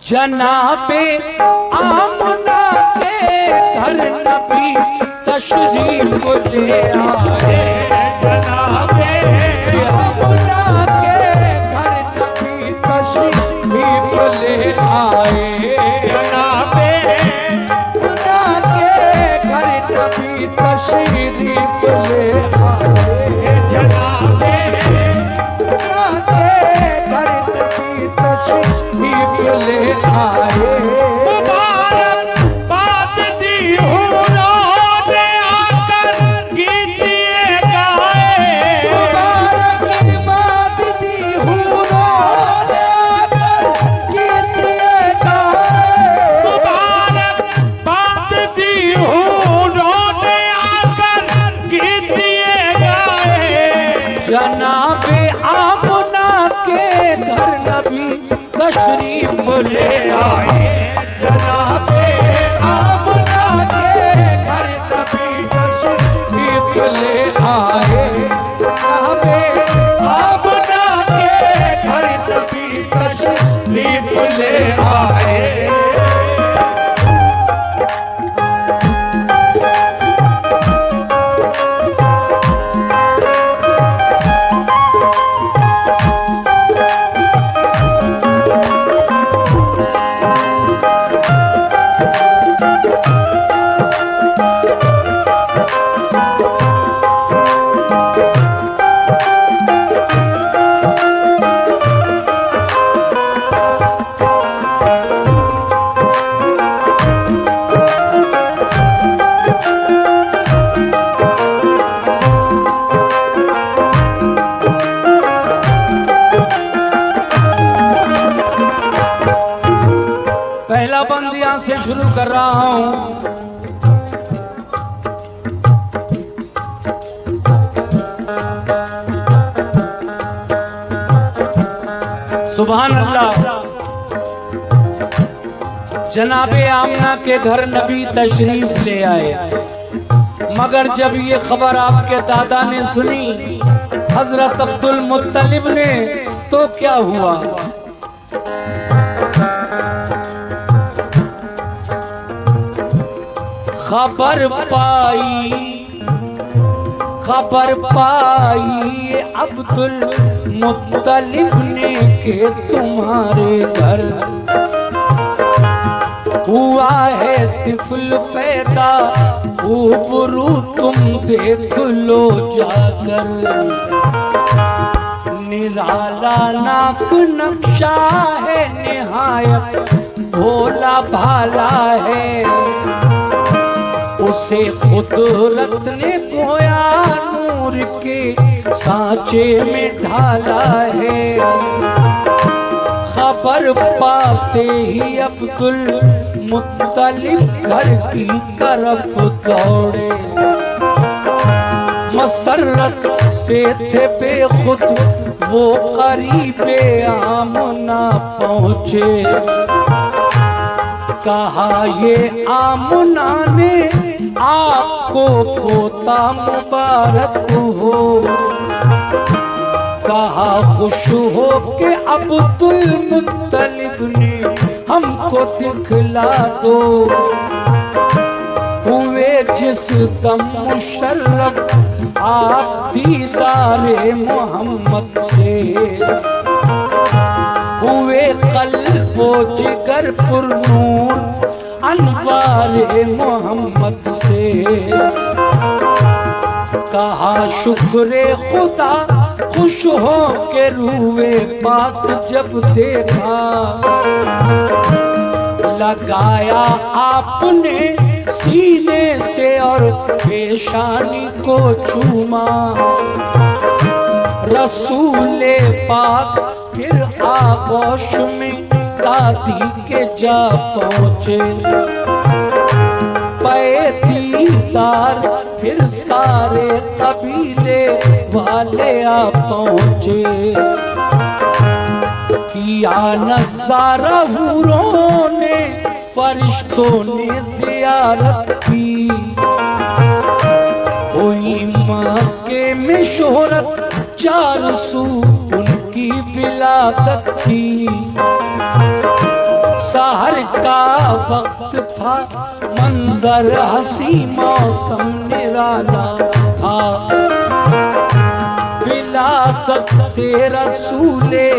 जनाबे आमना के घर नबी तशरीफ ले आए। जनाबे आमना के घर नबी तशरीफ ले आए। जनाबे आमना के घर नबी तशरीफ ले आए। जनाबे आमना के घर नबी तशरीफ ले आए। मुबारक बात दी हूरों ने आकर गीतिए गाए। मुबारक बात दी हूरों ने आकर गीतिए गाए। मुबारक बात दी हूरों ने आकर गीतिए गाए। जनाबे आमना के घर नबी तशरीफ ले आए। जनाबे आमना के घर नबी तशरीफ ले आए। जनाबे आमना के घर नबी तशरीफ ले आए। पहला बंद यहां से शुरू कर रहा हूं। सुभान अल्लाह। जनाबे आमना के घर नबी तशरीफ ले आए, मगर जब ये खबर आपके दादा ने सुनी, हजरत अब्दुल मुत्तलिब ने, तो क्या हुआ? खबर पाई अब्दुल मुत्तलिब ने के तुम्हारे घर हुआ है तिफल पैदा, ऊबरू तुम देख लो जाकर। निराला नाक नक्शा है निहायत भोला भाला है, उसे कुदरत ने गोया नूर के सांचे में ढाला है। खबर पाते ही अब्दुल मुत्तलिब घर की तरफ दौड़े, मसरत से थे बेखुद वो करीबे आमना पहुँचे। कहा ये आमना ने आपको पोता मुबारक हो, कहा खुश हो के अब्दुल मुत्तलिब ने हमको दिखला दो। हुए जिस दम मुशर्रफ आप दीदारे मोहम्मद से, हुए कल्बो जिगर पुरनूर अनवारे मोहम्मद से। कहा शुक्रे खुदा खुश हो के रूए पाक जब देखा, लगाया आपने सीने से और पेशानी को चूमा। रसूले पाक फिर आगोश में दादी के जा पहुँचे। पे दीदार फिर सारे कबीले वाले आ पहुँचे। किया नज़ारा हूरों ने फरिश्तों ने ज़ियारत की, हुई मक्के में शोहरत चार सू उनकी विलादत की। सहर का वक्त था, मंजर हंसी मौसम निराला था। विलादत से रसूले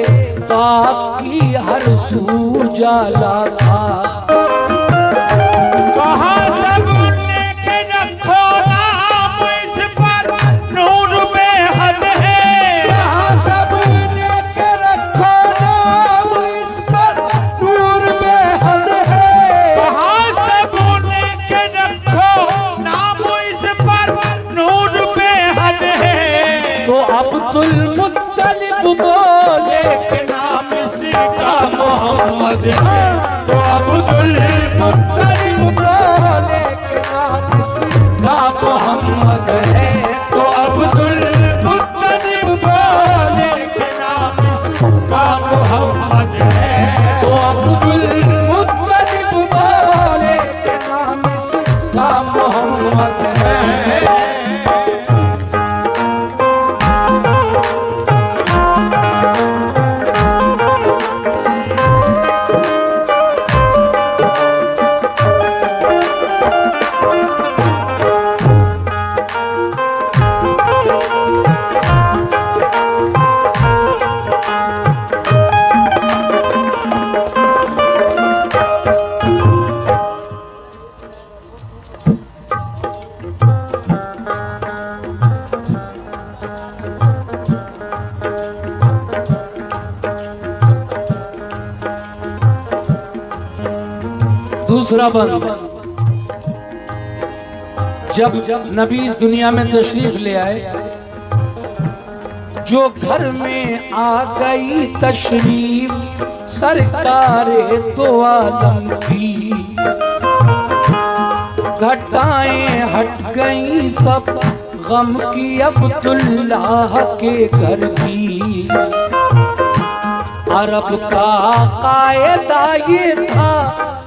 पाक की हर सू जाला था। कहा सब लेके रखो नाम इस पर नूर बेहद है। कहा सब लेके रखो नाम इस पर नूर बेहद है। कहा सब लेके रखो नाम इस पर नूर बेहद है। तो अब्दुल मुत्तलिब बोले कि नाम इसका मोहम्मद है। तो अब्दुल मुत्तलिब बोले कि नाम इसका मोहम्मद है। तो अब्दुल मुत्तलिब बोले कि नाम इसका मोहम्मद है। तो अब्दुल मुत्तलिब बोले कि नाम इसका मोहम्मद है। दूसरा बंद, जब नबी इस दुनिया में तशरीफ ले आए, जो घर में आ गई तशरीफ सरकारे दो आलम की, घटाएं हट गई सब गम की अब्दुल्लाह के घर की। अरब का कायदा ये था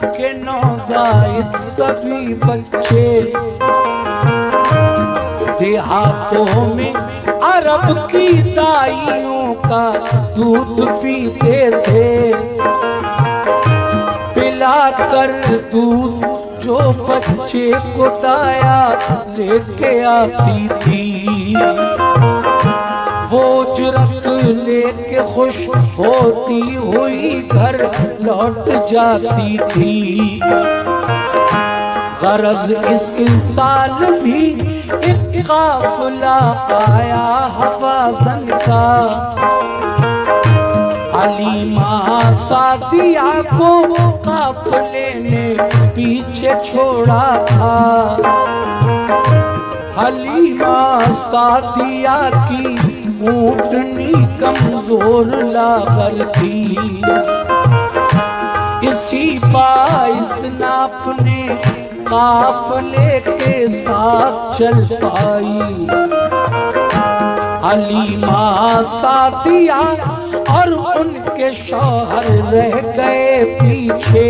कि नौज़ायद सभी बच्चे देहातों में अरब की दाइयों का दूध पीते थे। पिलाकर दूध जो बच्चे को दाया लेके आती थी, वो जुर्रत लेके खुश होती हुई घर लौट जाती थी। गरज इस साल भी एक काफिला आया हवाज़न का, हलीमा सादिया को काफिले ने पीछे छोड़ा था। हलीमा सादिया की ऊँटनी कमजोर लागल थी, इसी बाइस नाप ने काफिले के साथ चल पाई। हलीमा सादिया और उनके शौहर रह गए पीछे।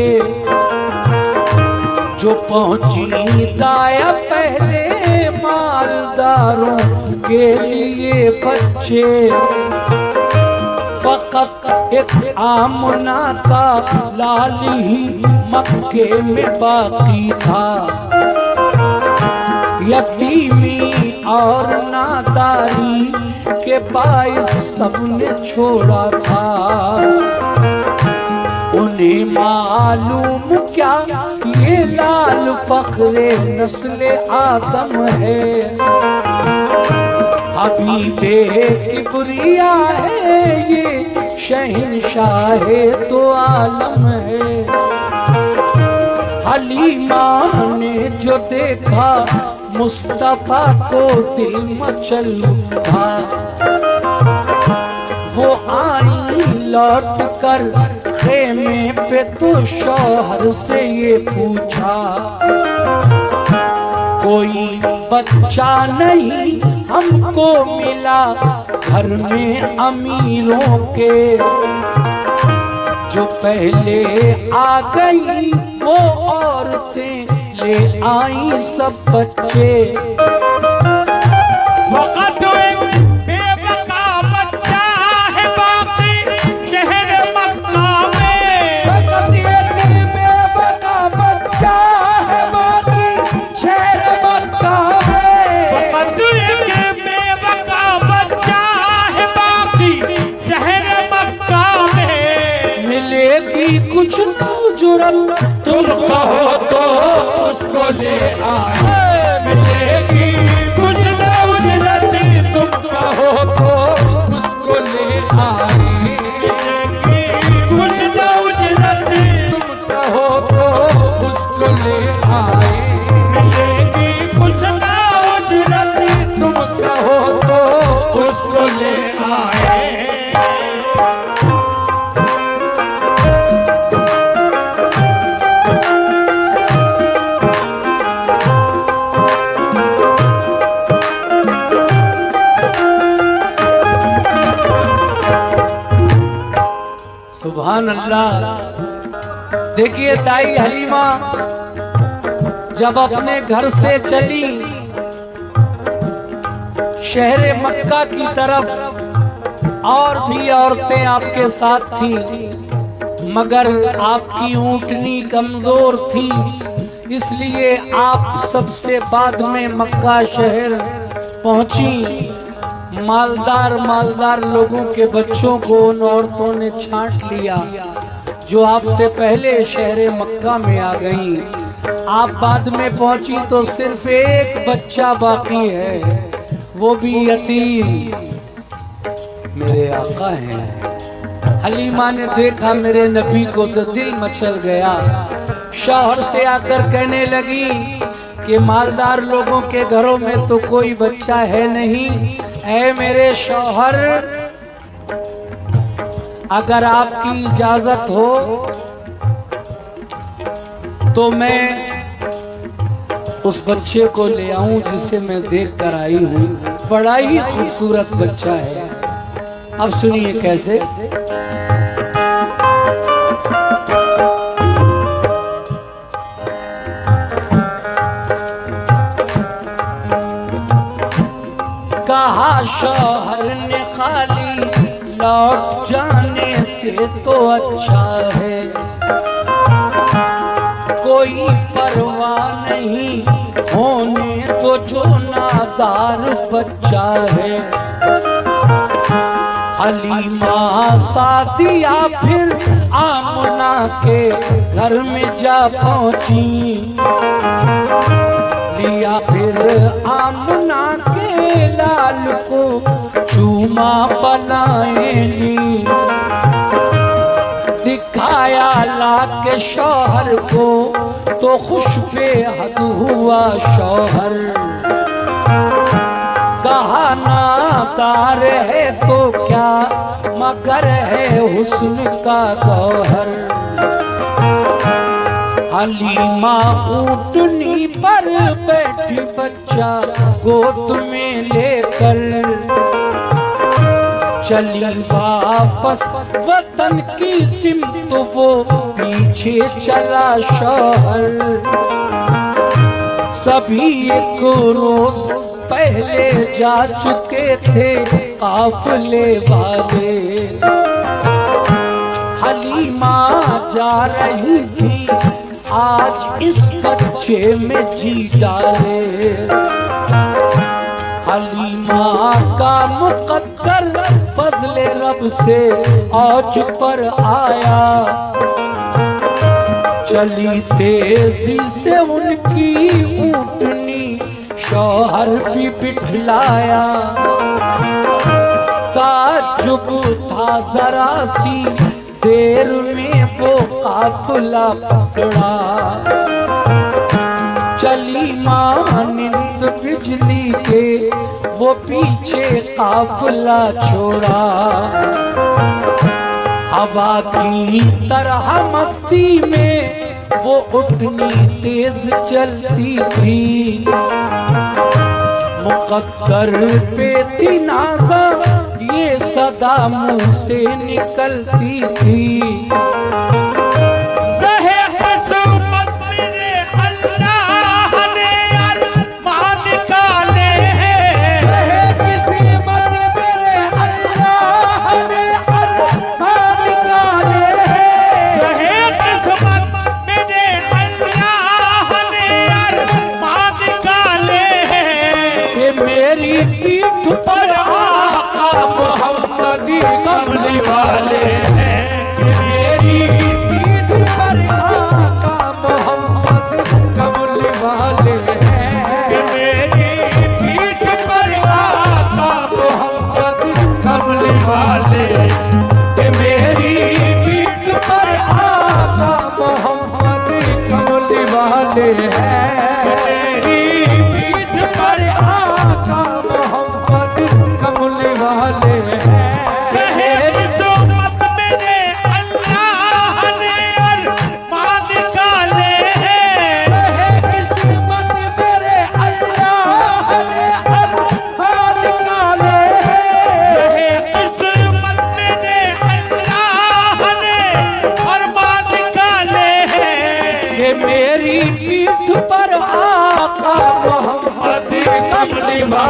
जो पहुंची दाया पहले मालदारों के लिए बच्चे, फकत एक आमना का लाल ही मक्के में बाकी था। यतीमी और नादारी के बाइस सबने छोड़ा था। उन्हें मालूम क्या ये लाल फख्रे नस्ले आदम है, हबीबे किबरिया है, ये शहंशाहे तो आलम है। हलीमा ने जो देखा मुस्तफा को दिल मचल उठा। वो आई लौट कर खेमे पे तो शौहर से ये पूछा, कोई बच्चा नहीं हमको मिला घर में अमीरों के। जो पहले आ गई वो औरतें ले आई सब बच्चे। वक़्त एक बेबका बच्चा है बाकी शहर मक्का में। वक़्त एक उजरत तुम कहो तो उसको ले आए, मिलेगी कुछ ना उजरत तुम कहो तो उसको ले आए, मिलेगी कुछ ना उजरत तुम कहो तो उसको ले आए, मिलेगी कुछ ना उजरत तुम कहो तो उसको ले आए। सुभान अल्लाह। देखिए दाई हलीमा जब अपने घर से चली शहर मक्का की तरफ, और भी औरतें आपके साथ थीं, मगर आपकी ऊँटनी कमजोर थी, इसलिए आप सबसे बाद में मक्का शहर पहुंची। मालदार लोगों के बच्चों को उन औरतों ने छांट लिया जो आपसे पहले शहर मक्का में आ गईं। आप बाद में पहुंची तो सिर्फ एक बच्चा बाकी है, वो भी यतीम, मेरे आका हैं। हलीमा ने देखा मेरे नबी को तो दिल मचल गया। शौहर से आकर कहने लगी कि मालदार लोगों के घरों में तो कोई बच्चा है नहीं, ऐ मेरे शौहर अगर आपकी इजाजत हो तो मैं उस बच्चे को ले आऊं जिसे मैं देख कर आई हूं। बड़ा ही खूबसूरत बच्चा है। अब सुनिए कैसे। कहा शौहर ने खाली लौट जाने से तो अच्छा है, कोई परवाह नहीं होने तो जो नादार बच्चा है। हलीमा सादिया फिर आमना के घर में जा पहुंची, लिया फिर आमना के लाल को चूमा बनाएनी, दिखाया ला के शौहर को तो खुश बेहद हुआ शौहर। कहा नादार है तो क्या मगर है हुस्न का गौहर। हलीमा ऊँटनी पर बैठी बच्चा गोद में लेकर चली वापस वतन की सिमत, वो पीछे चला शौहर। सभी एक रोज पहले जा चुके थे काफिले वाले, हलीमा जा रही थी आज इस बच्चे में जी डाले। हलीमा का मुकद्दर फजले रब से औज पर आया, चली तेजी से उनकी ऊँटनी शौहर भी बिठलाया। ताज्जुब था जरा सी देर में वो काफिला पकड़ा, चली मानिंद बिजली के वो पीछे काफिला छोड़ा। हवा की तरह मस्ती में वो उठनी तेज चलती थी, मुकद्दर पे थी नाज़ा ये सदा मुंह से निकलती थी। मेरी पीठ पर आका मोहम्मदी कमली वाले हैं, मेरी पीठ पर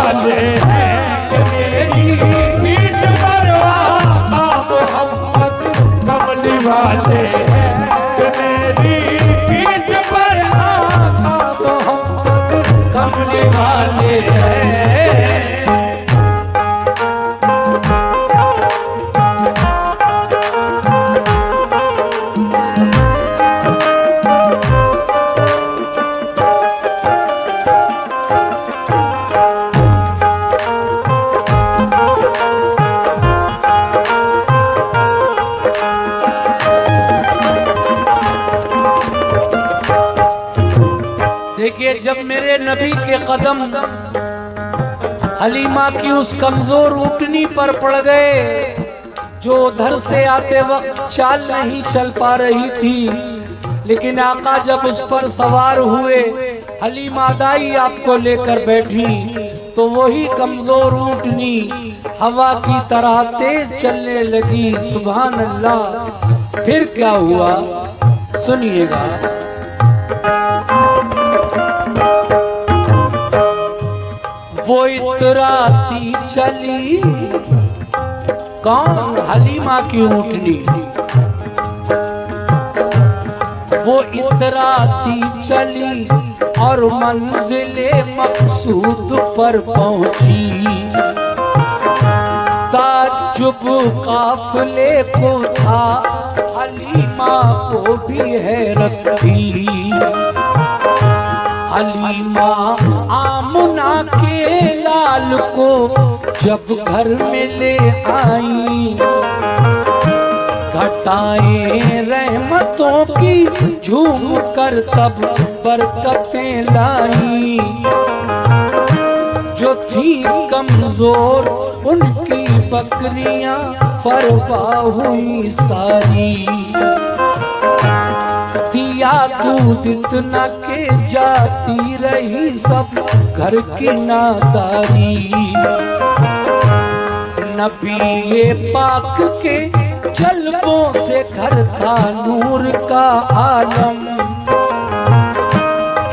वाले हैं कि मेरी पीठ पर आका मोहम्मद कमली वाले हैं कि मेरी पीठ पर आका मोहम्मद कमली वाले हैं। देखिए, जब मेरे नबी के कदम हलीमा की उस कमजोर ऊँटनी पर पड़ गए, जो उधर से आते वक्त चाल नहीं चल पा रही थी, लेकिन आका जब उस पर सवार हुए, हलीमा दाई आपको लेकर बैठी, तो वही कमजोर ऊँटनी हवा की तरह तेज चलने लगी। सुभान अल्लाह। फिर क्या हुआ, सुनिएगा। वो इतराती चली, कौन? हलीमा की ऊँटनी। वो इतराती चली और मंजिले मकसूद पर पहुंची। ताज्जुब काफिले को था, हलीमा को भी हैरत थी। हलीमा आमना के लाल को जब घर में ले आई, घटाएं रहमतों की झूम कर तब बरकतें लाई। जो थी कमजोर उनकी बकरियां फरवा हुई सारी। दिया दूध इतना के जाती रही सब घर की नादारी। नबी ये पाक के जलवों से घर था नूर का आलम।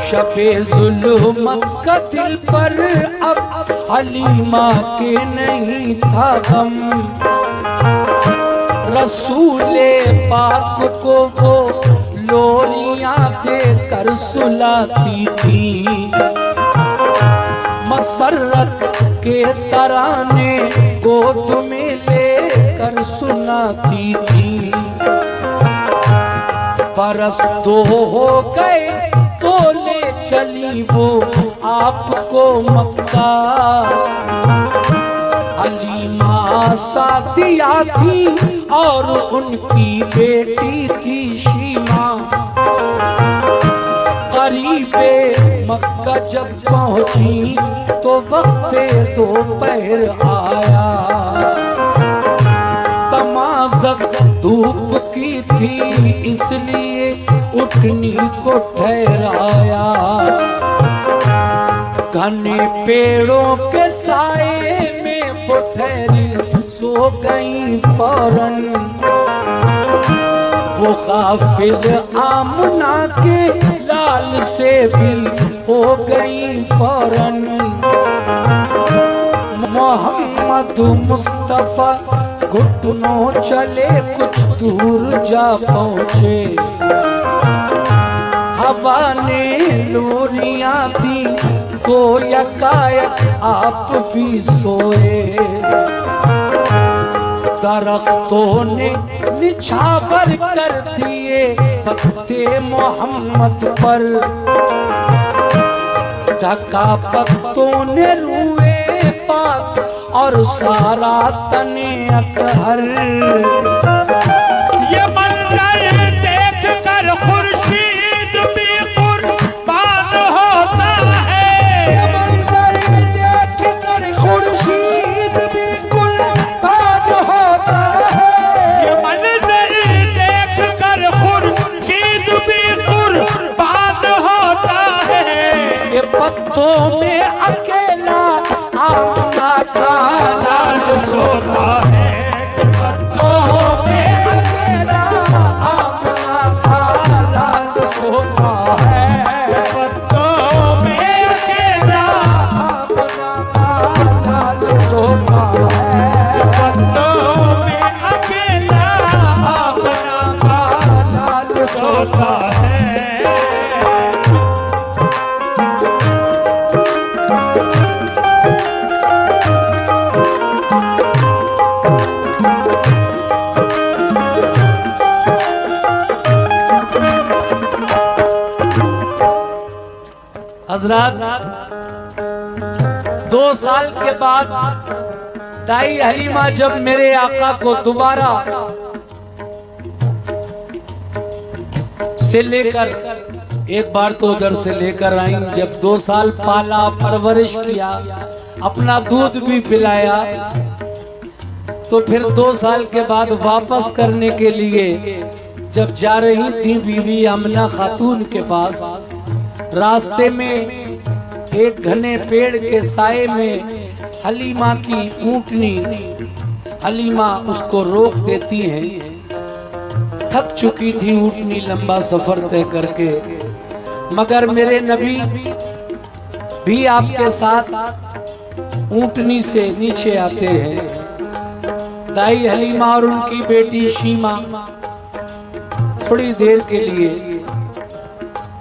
शबे जुल्मत का दिल पर अब हलीमा के नहीं था गम। रसूले पाक को वो लोरियां देकर सुलाती थी। मसरत के तराने गोद में लेकर सुनाती थी। बरस दो हो गए तो ले चली वो आपको मक्का। हलीमा सादिया थी और उनकी बेटी थी शीमा। करीबे मक्का जब पहुंची तो वक्ते दोपहर आया। तमाज़त धूप की थी इसलिए उठनी को ठहराया। घने पेड़ों के साए में वो ठहरी सो गई फौरन। वो काफिल आमना के लाल से भी हो गई फौरन। मोहम्मद मुस्तफा घुटनों चले कुछ दूर जा पहुँचे। हवा ने लोरियां दी तो यकायक आप भी सोए। दरख्तों ने निछावर कर दिए पत्ते मोहम्मद पर। ढका पत्तों ने रुए पाक और सारा तने अतहर। ये मंजर देख कर खुर्शीद भी कुर्बान होता है। ये मंजर देख कर खुर्शीद भी कुर्बान होता है। ये मंजर देख कर खुर्शीद भी कुर्बान होता है। ये पत्तों में अकेला आमना का लाल सोता है। पत्तों में अकेला आमना का लाल सोता है। पत्तों में अकेला आमना का हजरत 2 साल के बाद दाई हलीमा जब मेरे आका को दोबारा से लेकर, एक बार तो उधर से लेकर आई, जब 2 साल पाला परवरिश किया, अपना दूध भी पिलाया, तो फिर 2 साल के बाद वापस करने के लिए जब जा रही थी बीवी आमना खातून के पास, रास्ते में एक घने पेड़ के साए में हलीमा की ऊँटनी, हलीमा उसको रोक देती है। थक चुकी थी ऊँटनी लंबा सफर तय करके, मगर मेरे नबी भी आपके साथ ऊँटनी से नीचे आते हैं। दाई हलीमा और उनकी बेटी शीमा थोड़ी देर के लिए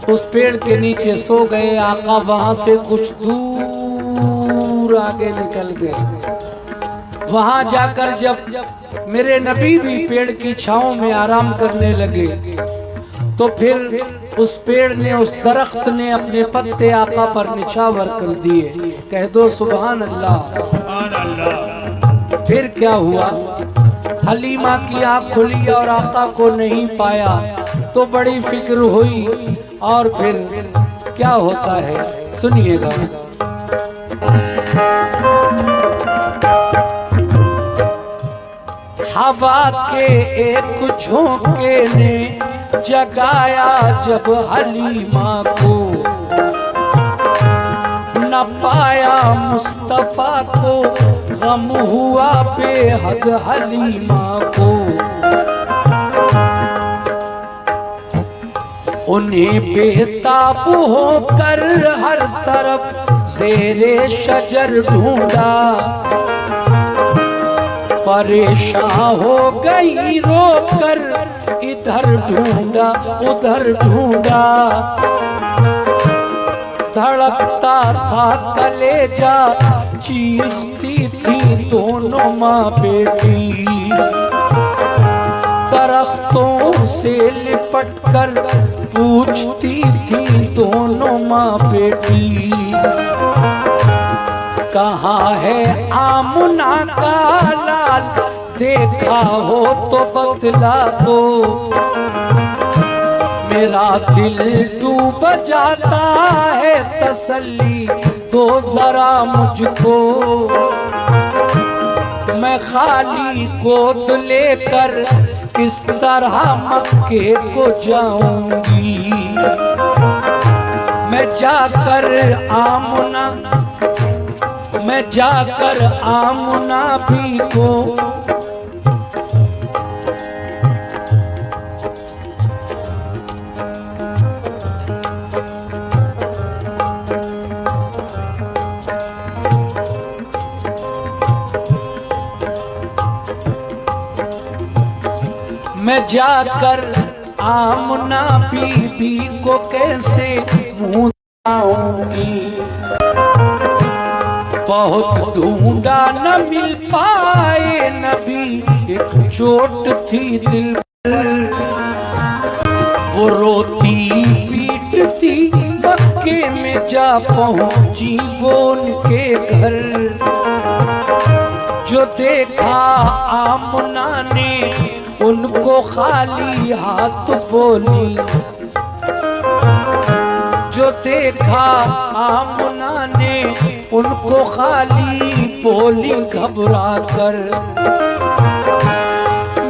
उस पेड़ के नीचे सो गए। आका वहां से कुछ दूर आगे निकल गए। वहां जाकर जब मेरे नबी भी पेड़ की छांव में आराम करने लगे, तो फिर उस पेड़ ने, उस दरख्त ने अपने पत्ते आका पर निछावर कर दिए। कह दो सुभान अल्लाह। फिर क्या हुआ, हलीमा की आंख खुली और आका को नहीं पाया, तो बड़ी फिक्र हुई। और फिर क्या होता है सुनिएगा। हवा के एक झोंके ने जगाया जब हलीमा को, न पाया मुस्तफा को, गम हुआ बेहद हलीमा को। उन्हें बेताब होकर हर तरफ ज़ेरे शजर ढूंढा, परेशान हो गई रोकर, इधर ढूंढा उधर ढूंढा। धड़कता था कलेजा, चीखती थी दोनों माँ बेटी। दरख्तों से लिपट कर पूछती थी दोनों माँ बेटी, कहाँ है आमुना का लाल, देखा हो तो बतला दो। मेरा दिल डूब जाता है, तसल्ली दो जरा मुझको। मैं खाली गोद लेकर किस तरह मक्के को जाऊंगी। मैं जाकर आमुना भी को मैं जाकर आमना बीबी को कैसे मुँह दिखाऊंगी। बहुत ढूंढा न मिल पाए नबी, एक चोट थी दिल पर। वो रोती पीटती मक्के में जा पहुंची वो उनके घर। जो देखा आमना ने उनको खाली हाथ बोली, जो देखा आमना ने उनको खाली बोली घबरा कर,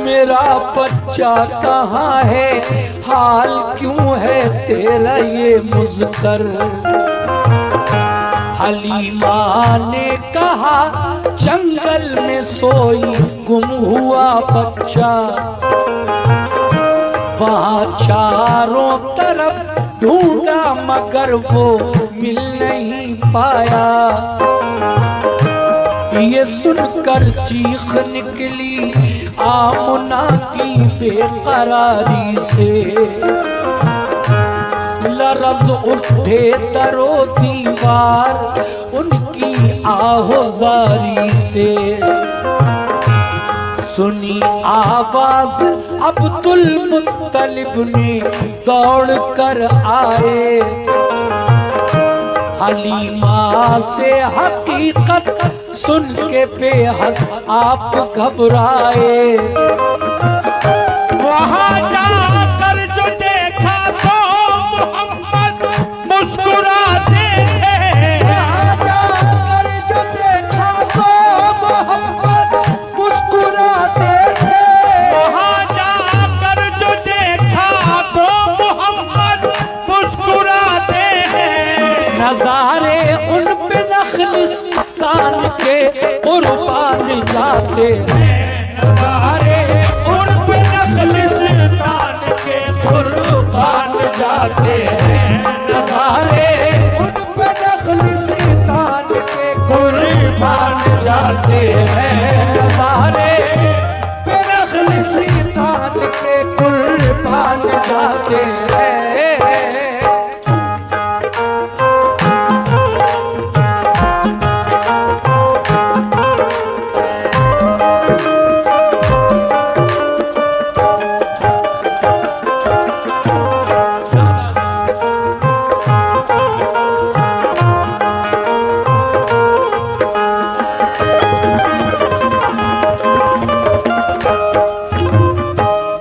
मेरा बच्चा कहाँ है, हाल क्यों है तेरा ये मुज़्तर। हलीमा ने कहा जंगल में सोई गुम हुआ बच्चा। वहाँ चारों तरफ ढूंढा मगर वो मिल नहीं पाया। ये सुनकर चीख निकली आमुना की बेकरारी से। लरज़ उठे दरो दीवार उनकी आहोजारी से। सुनी आवाज अब्दुल मुत्तलिब ने दौड़ कर आए। हलीमा से हकीकत सुन के बेहद आप घबराए। वहाँ जाकर जो देखा तो मोहम्मद मुस्कुराते थे। वहाँ जाकर जो देखा तो मोहम्मद मुस्कुराते थे। वहाँ जाकर जो देखा तो मोहम्मद मुस्कुराते हैं। नजारे उन पे नखलिस्तान के कुर्बान जाते हैं। नजारे उन पे नखलिस्तान के कुर्बान जाते हैं। नजारे उन पे नखलिस्तान के कुर्बान जाते हैं। नजारे पे नखलिस्तान के कुर्बान जाते हैं।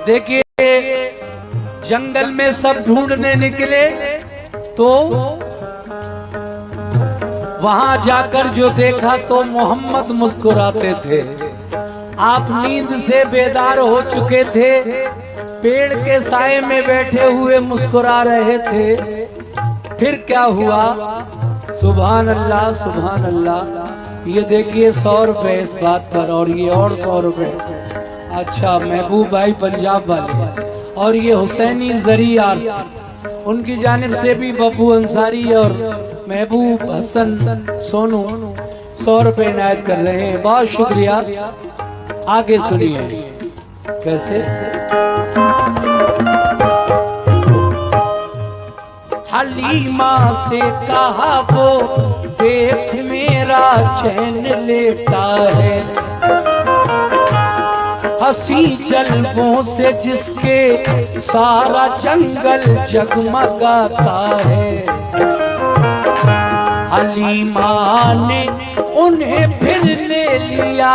देखिए, जंगल में सब ढूंढने निकले तो वहां जाकर जो देखा तो मोहम्मद मुस्कुराते थे। आप नींद से बेदार हो चुके थे, पेड़ के साए में बैठे हुए मुस्कुरा रहे थे। फिर क्या हुआ? सुभान अल्लाह, सुभान अल्लाह। ये देखिए 100 रुपए इस बात पर, और ये और 100 रुपए। अच्छा, महबूब भाई पंजाब वाले, और ये हुसैनी जरिया, उनकी जानिब से भी बब्बू अंसारी और महबूब हसन सोनू 100 रुपए इनायत कर रहे हैं। बहुत शुक्रिया। आगे सुनिए कैसे। हलीमा से कहा वो देख मेरा चैन लेटा है, हंसी जलवों से जिसके सारा जंगल जगमगाता है। हलीमा ने उन्हें फिर ले लिया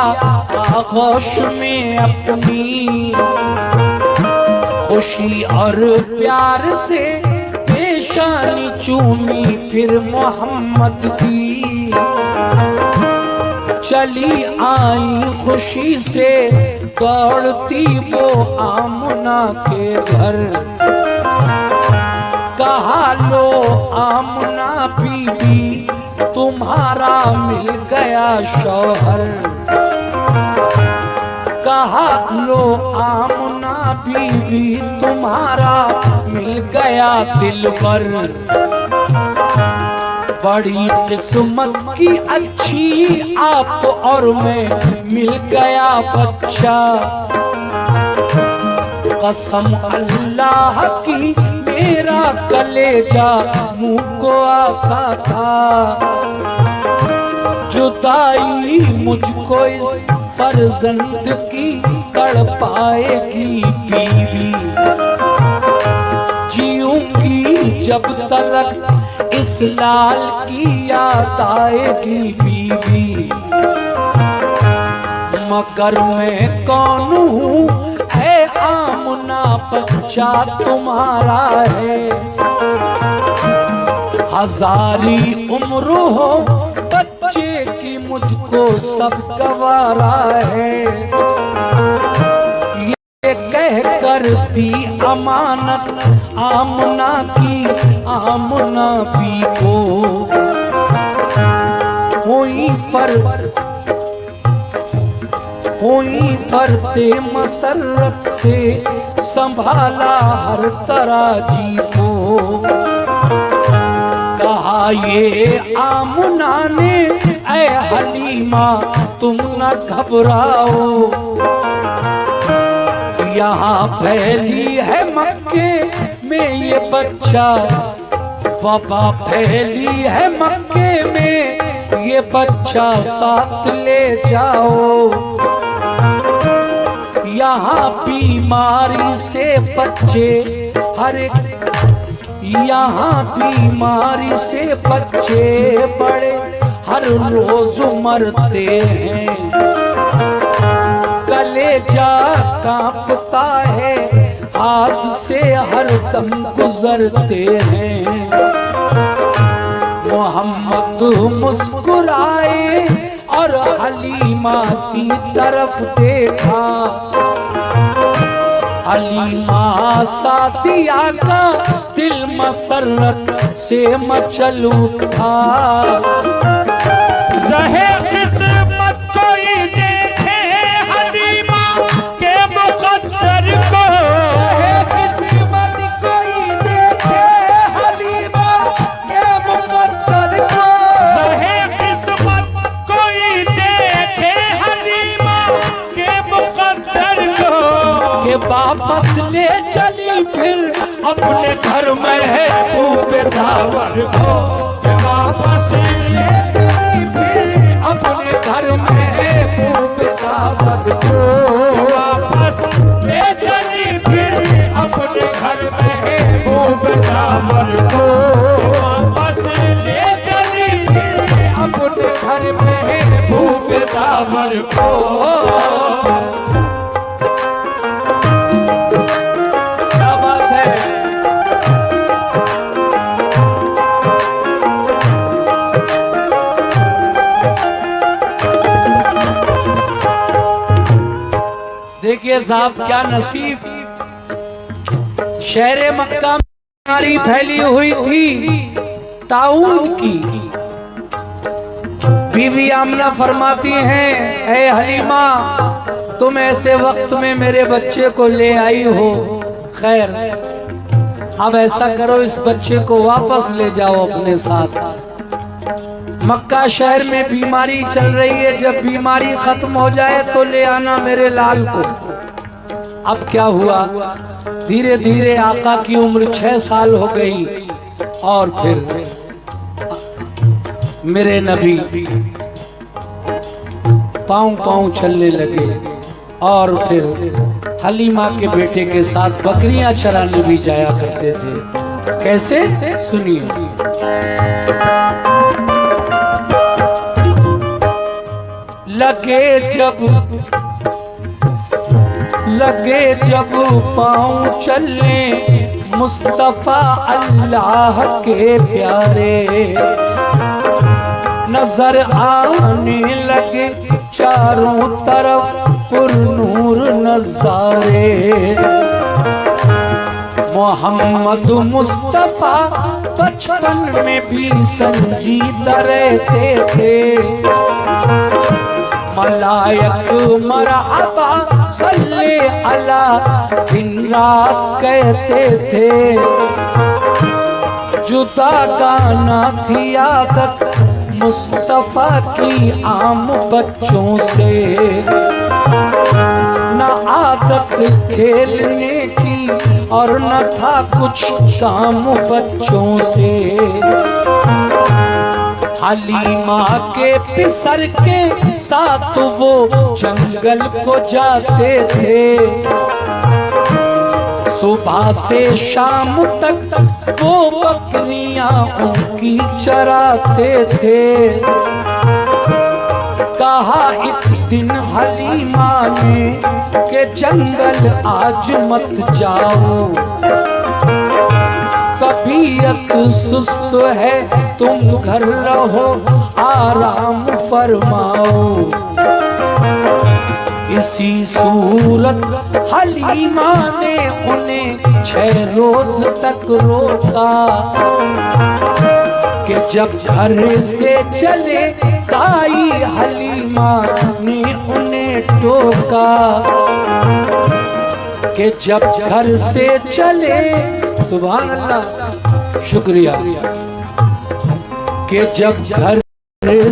आगोश में अपनी, खुशी और प्यार से पेशानी चूमी फिर मोहम्मद की। चली आई खुशी से दौड़ती वो आमना के घर, कहा लो आमना बीबी तुम्हारा मिल गया शौहर। कहा लो आमना बीबी तुम्हारा मिल गया दिलबर। बड़ी किस्मत की अच्छी आप और मैं मिल गया बच्चा। कसम अल्लाह की मेरा कलेजा मुंह को आता था, जुदाई मुझको इस फर्जंद की तड़पाएगी बीवी। जीऊंगी जब तक इस लाल की याद आएगी बीवी। मगर मैं कौन हूँ है आमना बच्चा तुम्हारा है। हजारी उम्र हो बच्चे की मुझको सब गवारा है। ये कह कर दी अमानत आमना की आमना भी को। हुई फरते मसरत से संभाला हर तराजी को। कहा ये आमना ने ऐ हलीमा तुम न घबराओ, यहाँ फैली है मक्के में ये बच्चा, वबा फैली है मक्के में ये बच्चा साथ ले जाओ। यहाँ बीमारी से बच्चे हर एक, यहाँ बीमारी से बच्चे बड़े हर रोज मरते हैं। कलेजा कांपता है, हाथ से हर दम गुजरते हैं। मोहम्मद मुस्कुराए और हलीमा की तरफ देखा। हलीमा सादिया का दिल मसरत से मचल उठा। रहे किस्मत कोई देखे हलीमा के मुकद्दर को। रहे किस्मत कोई देखे हलीमा के मुकद्दर को। रहे किस्मत कोई देखे हलीमा के मुकद्दर को। के वापस ले चली फिर अपने घर में है बेदावर को। के वापस ले चली फिर अपने घर में है बेदावर को। वापस ले चली फिर अपने घर में है बेदावर को। वापस ले चली फिर अपने घर में है बेदावर को। क्या बात है। देखिए साहब क्या नसीब। शहर मक्का में बीमारी फैली हुई थी ताउन की। बीवी आमना फरमाती हैं, ऐ हलीमा तुम ऐसे वक्त में मेरे बच्चे को ले आई हो। खैर अब ऐसा करो इस बच्चे को वापस ले जाओ अपने साथ। मक्का शहर में बीमारी चल रही है, जब बीमारी खत्म हो जाए तो ले आना मेरे लाल को। अब क्या हुआ, धीरे धीरे आका की उम्र 6 साल हो गई और फिर मेरे नबी पाँव पाँव चलने लगे और फिर हलीमा के बेटे के साथ बकरियां चराने भी जाया करते थे। कैसे, सुनिए। लगे जब पाँव चलने मुस्तफा अल्लाह के प्यारे। नजर आने लगे चारों तरफ पुरनूर नजारे। मोहम्मद मुस्तफा बचपन में भी संजीदा रहते थे। मलायक मरहबा सल्ले अला दिन रात कहते थे। जुदा गाना थी आदत मुस्तफा की आम बच्चों से। न आदत खेलने की और न था कुछ काम बच्चों से। हलीमा के पिसर के साथ वो जंगल को जाते थे। सुबह से शाम तक वो बकरियां उनकी चराते थे। कहा एक दिन हलीमा ने कि जंगल आज मत जाओ। तबीयत सुस्त है तुम घर रहो आराम फरमाओ। इसी सूरत हलीमा ने उन्हें 6 रोज तक रोका कि जब घर से चले ताई हलीमा ने उन्हें टोका कि जब घर से चले, सुभान अल्लाह, शुक्रिया, कि जब घर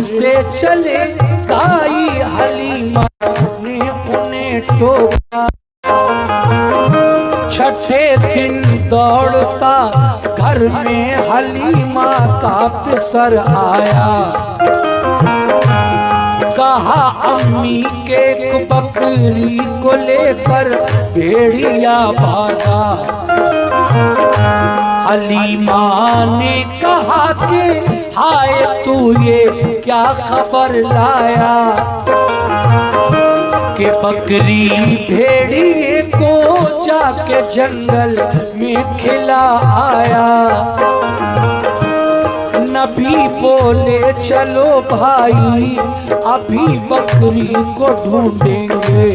से चले ताई हलीमा ने उन्हें टोका। छठे दिन दौड़ता घर में हलीमा का पिसर आया। कहा अम्मी के बकरी को लेकर भेड़िया भागा। हलीमा ने कहा कि हाय तू ये क्या खबर लाया कि बकरी भेड़िए को जाके जंगल में खिला आया। नबी बोले चलो भाई अभी बकरी को ढूंढेंगे,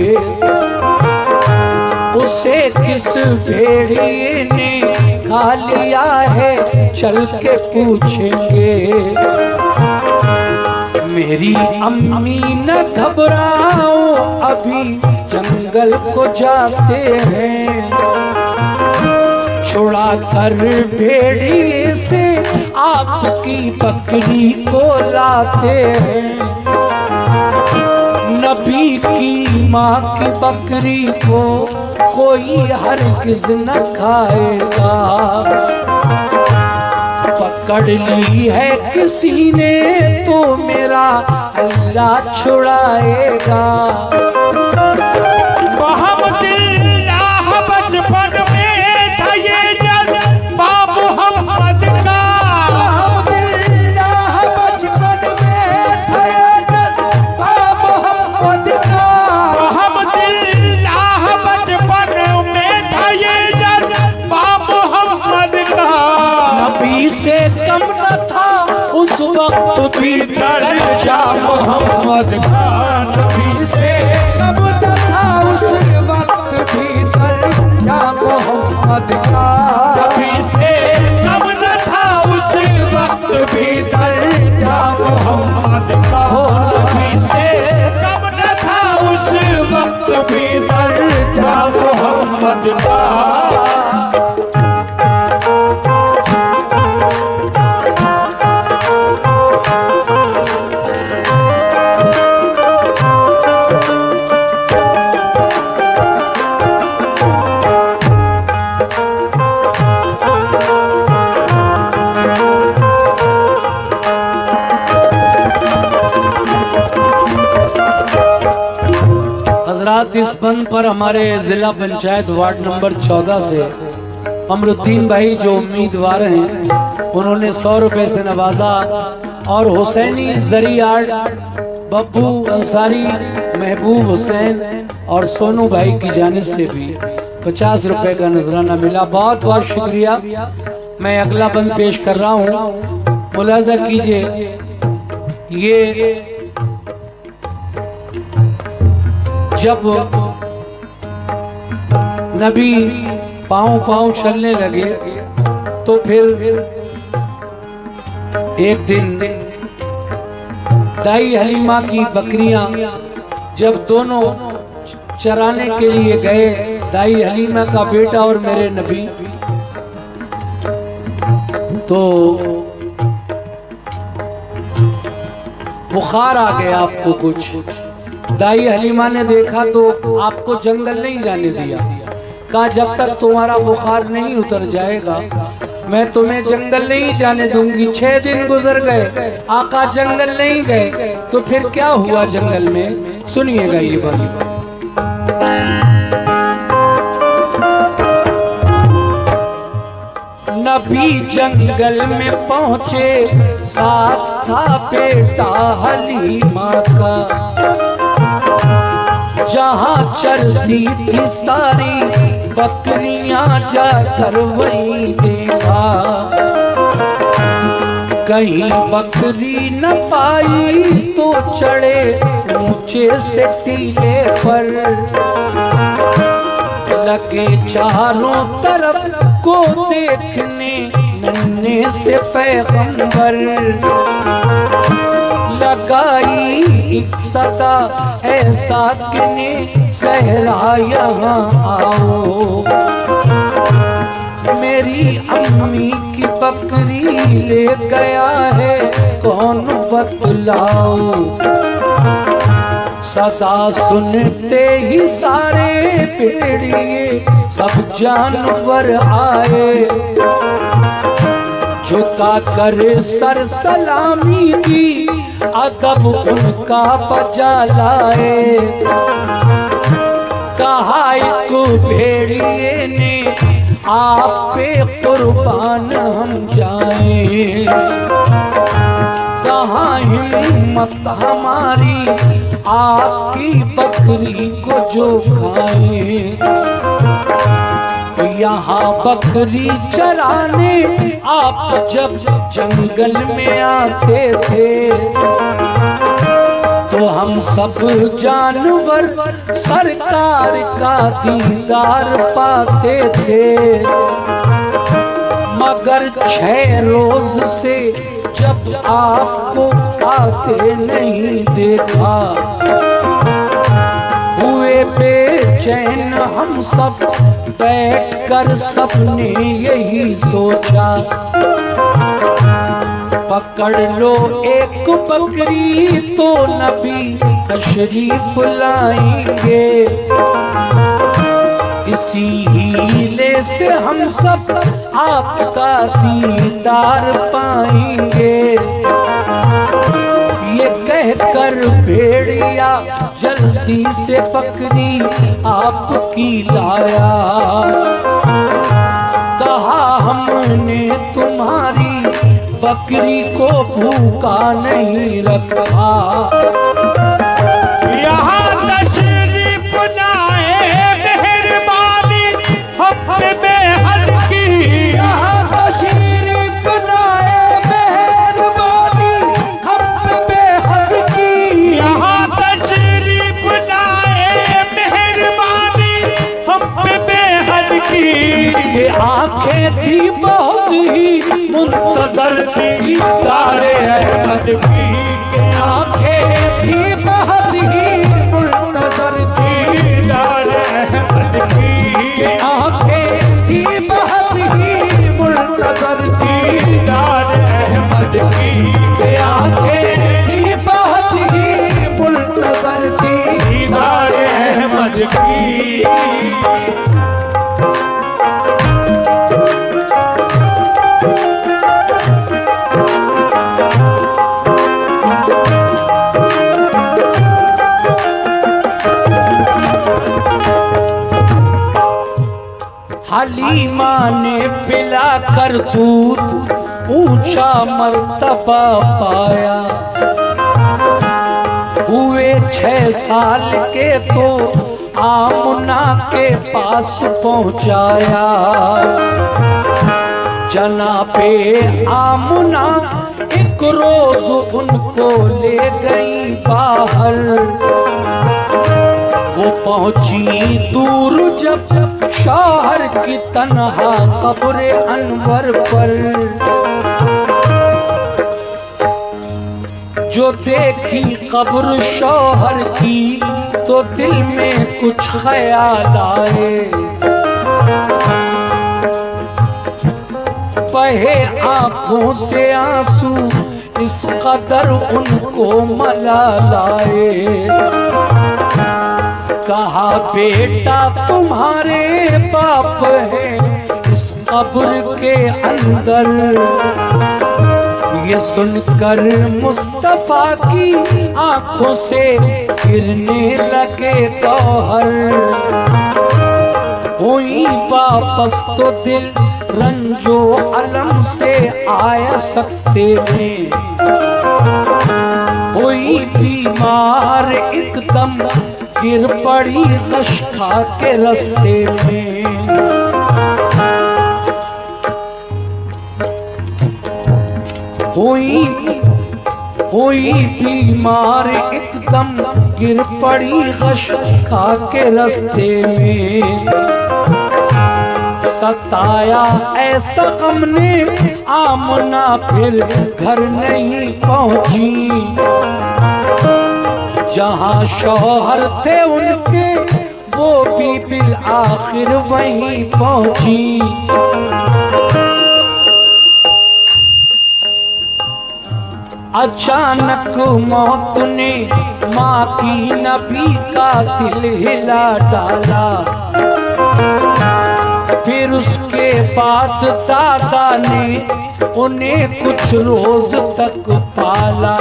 उसे किस भेड़िए ने खा लिया है चल के पूछेंगे। मेरी अम्मी न घबराओ अभी जंगल को जाते हैं, छुड़ा कर भेड़िए से आपकी बकरी को लाते हैं। नबी की माँ की बकरी को कोई हरगिज़ न खाएगा, पकड़ ली है किसी ने तो मेरा अल्लाह छुड़ाएगा। मोहम्मदिल्लाह बचपन में था ये जज्बा मोहम्मद का, मोहम्मदिल्लाह बचपन में था ये जज्बा मोहम्मद का, मोहम्मदिल्लाह बचपन में था ये जज्बा मोहम्मद का। नबी से कम न था उस वक्त भी दर्जा मोहम्मद का, नबी से कम न था उस वक्त भी दर्जा मोहम्मद का, नबी से कम न था उस वक्त भी दर्जा मोहम्मद का, नबी से कम न था उस वक्त भी दर्जा मोहम्मद का। हजरात इस बंद पर हमारे जिला पंचायत वार्ड नंबर 14 से अमरुद्दीन भाई जो उम्मीदवार हैं उन्होंने 100 रुपए से नवाजा, और हुसैनी जरी आर्ट बब्बू अंसारी, महबूब हुसैन और सोनू भाई की जानिब से भी 50 रुपए का नजराना मिला। बहुत बहुत शुक्रिया। मैं अगला बंद पेश कर रहा हूँ, मुलाजा कीजिए। ये जब नबी पाँव पाँव चलने लगे तो फिर एक दिन दाई हलीमा की बकरियां जब दोनों चराने के लिए गए, दाई हलीमा का बेटा और मेरे नबी, तो बुखार आ गया आपको कुछ। दाई हलीमा ने देखा तो आपको जंगल नहीं जाने दिया, कहा जब तक तुम्हारा बुखार नहीं उतर जाएगा मैं तुम्हें जंगल नहीं जाने दूंगी। 6 दिन गुजर गए, आका जंगल नहीं गए, तो फिर क्या हुआ जंगल में, सुनिएगा ये बात। नबी जंगल में पहुंचे, साथ था बेटा हलीमा का, जहाँ चलती थी सारी बकरियां जाकर वहीं देखा, कहीं बकरी न पाई तो चढ़े ऊंचे से टीले पर, लगे चारों तरफ को देखने नन्हे से पैगंबर, लगाई एक सदा ऐसा किने सहरा यहाँ आओ, मेरी अम्मी की बकरी ले गया है कौन बतलाओ। सदा सुनते ही सारे भेड़िए सब जानवर आए, झुका कर सर सलामी दी अदब उनका बजा लाए, कहा एक भेड़िए ने आप पे कुर्बान हम जाएं। कहाँ हिम्मत हमारी आपकी बकरी को जो खाएं। यहाँ बकरी चराने आप जब जंगल में आते थे तो हम सब जानवर सरकार का दीदार पाते थे। मगर 6 रोज से जब आपको आते नहीं देखा, हुए बेचैन हम सब बैठकर सपने यही सोचा, पकड़ लो एक बकरी तो नबी तशरीफ लाएंगे। इसी हीले से हम सब आपका दीदार पाएंगे। ये कहकर भेड़िया जल्दी से बकरी आपकी लाया। कहा हमने तुम्हारी बकरी को भूखा नहीं रखा। यहाँ तशरीफ लाए मेहरबानी हम पे बेहद की। यहाँ तशरीफ लाए मेहरबानी हम पे बेहद की। यहाँ तशरीफ लाए मेहरबानी हम पे बेहद की। ये आंखें थी बहुत ही मुंतजर दीदारे अहमद की। आंखें थी बहुत ही मुंतजर दीदारे अहमद की। आंखें थी बहुत ही मुंतजर दीदारे अहमद की। आंखें थी बहुत ही मुंतजर दीदारे अहमद की। हलीमा ने पिला कर दूध ऊंचा मर्तबा पाया। हुए 6 साल के तो आमुना के पास पहुंचाया। जनाबे आमुना एक रोज उनको ले गई बाहर। वो पहुंची दूर जब शौहर की तन्हा कब्र अनवर पर। जो देखी कब्र शौहर की तो दिल में कुछ ख्याल आए। बहे आंखों से आंसू इस कदर उनको मलाल आए। कहा बेटा तुम्हारे बाप है इस कब्र के अंदर। ये सुनकर मुस्तफा की आंखों से गिरने लगे गौहर। हुई वापस तो दिल रंजो अलम से आया सकते में। हुई बीमार एकदम गिर पड़ी गश खा के रास्ते में। हुई बीमार एकदम गिर पड़ी गश खा के रास्ते में। सताया ऐसा गम ने आमना फिर घर नहीं पहुंची। जहां शौहर थे उनके वो भी बिल आखिर वहीं पहुंची। अचानक मौत ने माँ की नबी का दिल हिला डाला। फिर उसके बाद दादा ने उन्हें कुछ रोज तक पाला।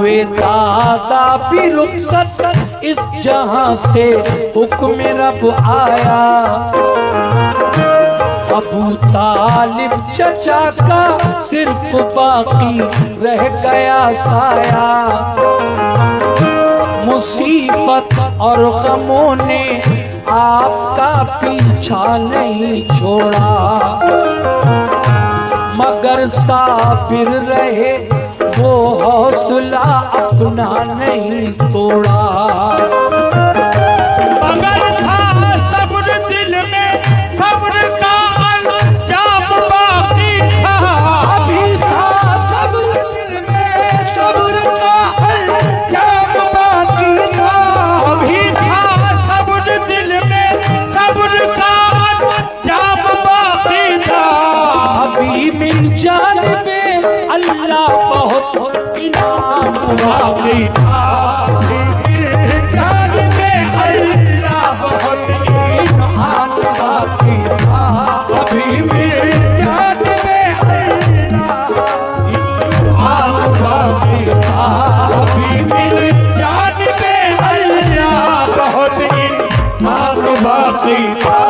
हुए दादा भी रुखसत इस जहां से, हुक्म रब आया। अबू तालिब चचा का सिर्फ बाकी रह गया साया। मुसीबत और गमों ने आपका पीछा नहीं छोड़ा, मगर साबिर रहे वो हौसला अपना नहीं तोड़ा। मगर था सब्र दिल में, सब्र का अंजाम बाकी था। अभी था सब्र दिल में, सब्र का अंजाम बाकी था। अभी था सब्र दिल में, सब्र का अंजाम बाकी था। अभी मिल जानिबे अल्लाह बहुत इनाम बाकी था। जानिबे अल्लाह बहुत इनाम बाकी था। अभी मिल जानिबे अल्लाह बाकी था। अभी मिल जानिबे अल्लाह बहुत इनाम बाकी था।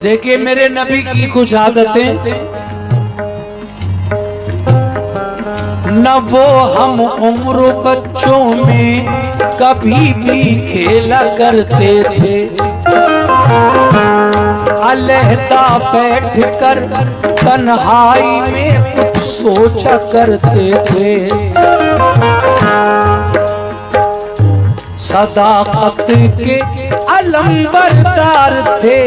देखिए मेरे नबी की कुछ आदतें, न वो हम उम्र बच्चों में कभी भी खेला करते थे, अलहदा बैठ कर तन्हाई में कुछ सोचा करते थे। सदाकत के अलंबरदार थे,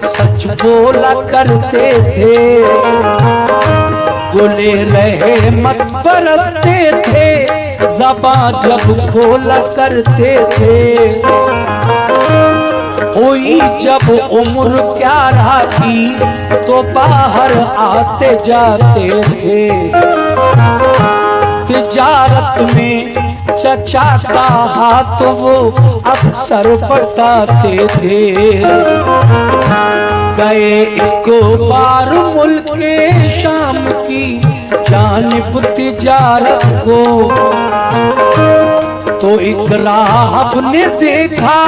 सच बोला करते थे। गुले रहे मत बरसते थे, ज़बां जब खोला करते थे। हुई जब उम्र 11 की तो बाहर आते जाते थे। तिजारत में चचा का हाथ वो अक्सर बटाते थे। गए एक बार मुल्के शाम की जानिब तिजारत को, तो एक राहब ने देखा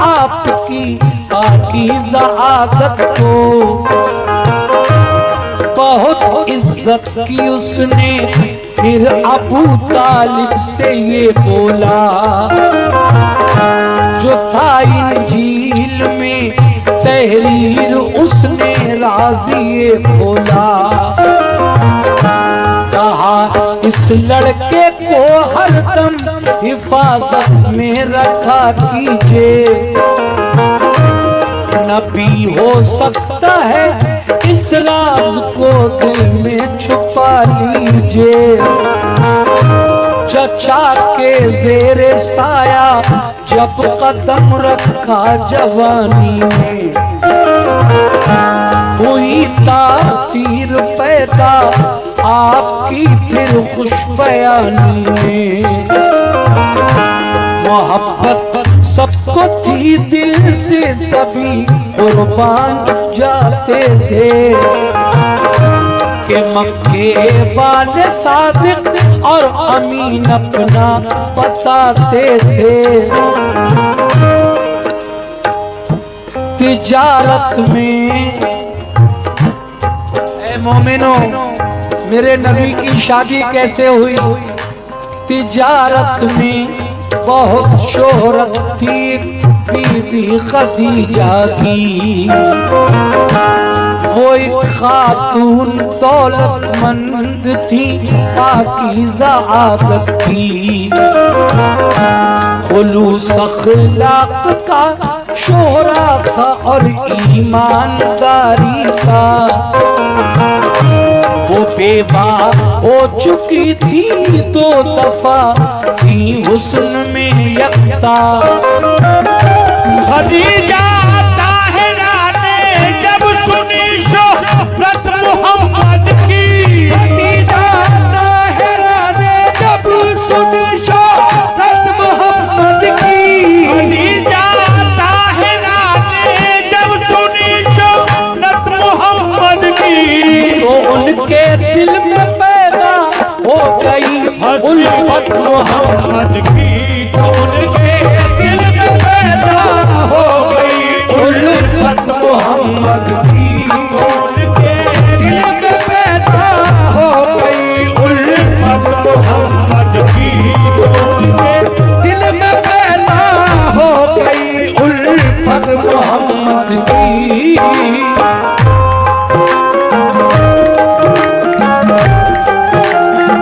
आपकी पाकीज़ा आदत को। बहुत इज्जत की उसने फिर अबू तालिब से ये बोला, जो था इंजील में तहरीर उसने राज़ी ये खोला। कहा इस लड़के को हरदम हिफाजत में रखा कीजिए, नबी हो सकता है इस राज को दिल में छुपा लीजिए। चचा के ज़ेरे साया जब कदम रखा जवानी में, हुई तासीर पैदा आपकी फिर खुशबयानी में। मोहब्बत सबको थी दिल से, सभी कुर्बान जाते थे। कि मक्के वाले सादिक और अमीन अपना बताते थे। तिजारत में ऐ मोमिनो, मेरे नबी की शादी कैसे हुई? तिजारत में बहुत शोहरत थी बीबी खदीजा की। वो एक खातून दौलतमंद थी, पाकीज़ा आदत की। खुलूस अखलाक का शोहरा था और ईमानदारी का। वो बेवा हो चुकी थी 2 दफा, थी हुस्न में यकता। खदीजा ताहिरा ने जब सुनी शोहरत मोहम्मद की, खदीजा ताहिरा ने जब सुनी शोहरत मोहम्मद की, खदीजा ताहिरा ने जब सुनी शोहरत मोहम्मद की, तो उनके दिल में पैदा हो गई उल्फत मोहम्मद की, तो उनके दिल में पैदा हो गई उल्फत मोहम्मद की, उनके दिल में पैदा हो गई उल्फत मोहम्मद की, उनके दिल में पैदा हो गई उल्फत मोहम्मद की।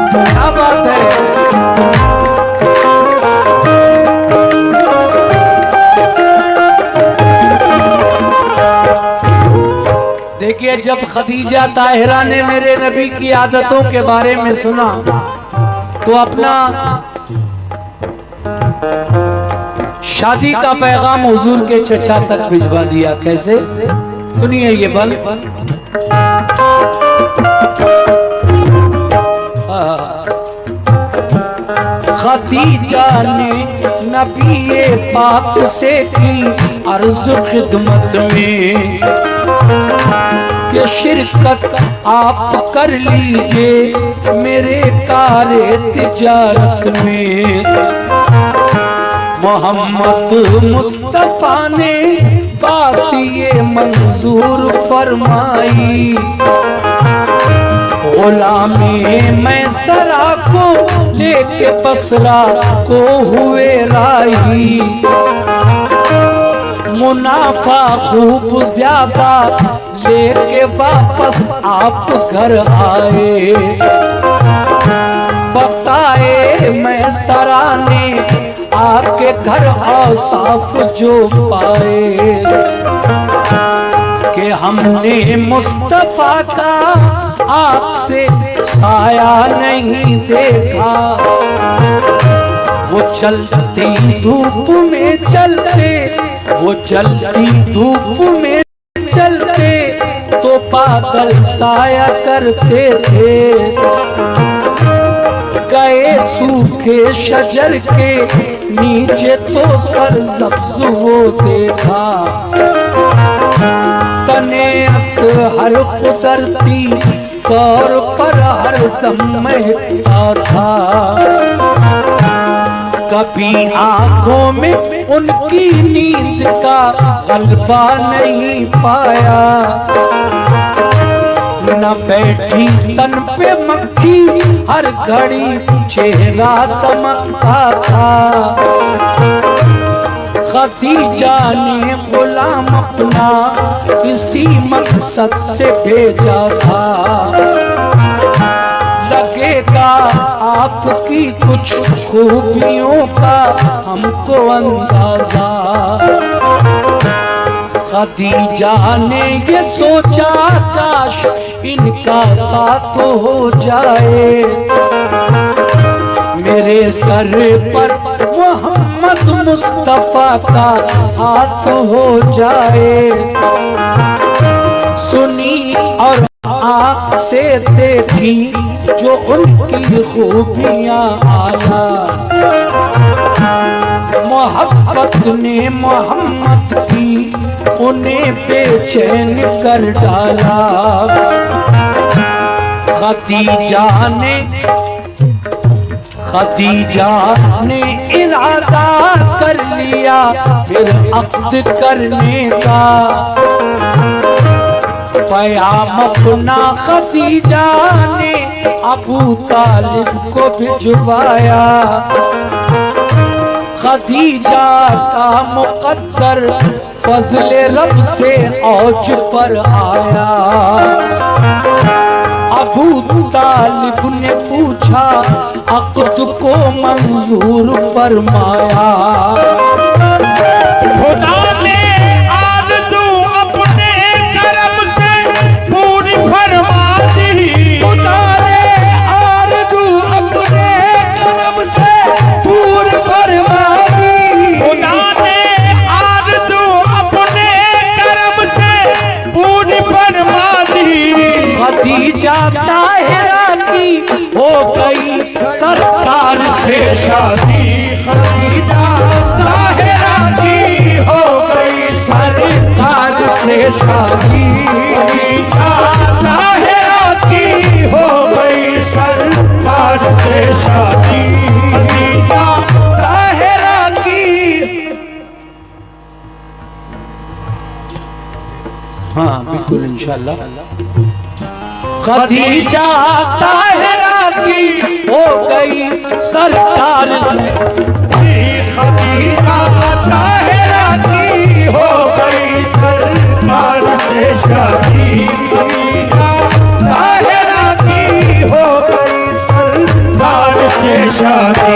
क्या बात है। देखिए, जब खदीजा ताहिरा ने मेरे नबी की आदतों के बारे में सुना तो अपना शादी का पैगाम हुजूर के चचा तक भिजवा दिया। कैसे? सुनिए ये बल। खदीजा ने नबी पाक से की अर्ज खिदमत में कि शिरकत आप कर लीजिए मेरे कारे तिजारत में। मोहम्मद मुस्तफा ने बात ये मंजूर फरमाई, गुलामी मैं सरा को लेके बसरा को हुए राही। मुनाफा खूब ज्यादा लेके वापस आप घर आए। बताए मैं सरा ने आपके घर औसाफ जो पाए कि हमने मुस्तफा का आँख से साया नहीं देखा। वो चलती धूप में चलते, वो चलती धूप में चलते तो बादल साया करते थे। गए सूखे शजर के नीचे तो सरसब्ज वो देखा। तने हर कुदरती तौर पर हर दम महकता था। कभी आंखों में उनकी नींद का गलबा नहीं पाया। न बैठी तन पे मक्खी, हर घड़ी चेहरा दमकता था। खदीजा ने गुलाम अपना इसी मकसद से भेजा था। लगेगा आपकी कुछ खूबियों का हमको अंदाजा। खदीजा ने ये सोचा काश इनका साथ हो जाए। मेरे सर पर मोहम्मद मुस्तफा का हाथ हो जाए। सुनी और आँख से देखी जो उनकी खूबियाँ आला। मोहब्बत ने मोहम्मद की उन्हें बेचैन कर डाला। खदीजा ने इरादा कर लिया फिर अक्द करने का। पैगाम अपना खदीजा ने अबू तालिब को भिजवाया। खदीजा का मुकद्दर फजले रब से औज पर आया। अबू तालिब ने पूछा अक़्द को मंजूर फरमाया। खुदा ने आरज़ू अपने करम से पूरी फरमा दी। खुदा ने आरज़ू अपने करम से पूरी फरमा दी। खुदा ने आरज़ू सरकार से शादी खदीजा ताहिरा की हो गई, सरकार से शादी खदीजा ताहिरा की हो गई, सरकार से शादी खदीजा ताहिरा की। हाँ बिल्कुल इंशाल्लाह। खदीजा ताहिरा की हो गई सरकार से, खदीजा ताहिरा की हो गई, सरकार से शादी खदीजा ताहिरा की हो गई, सरकार से शादी।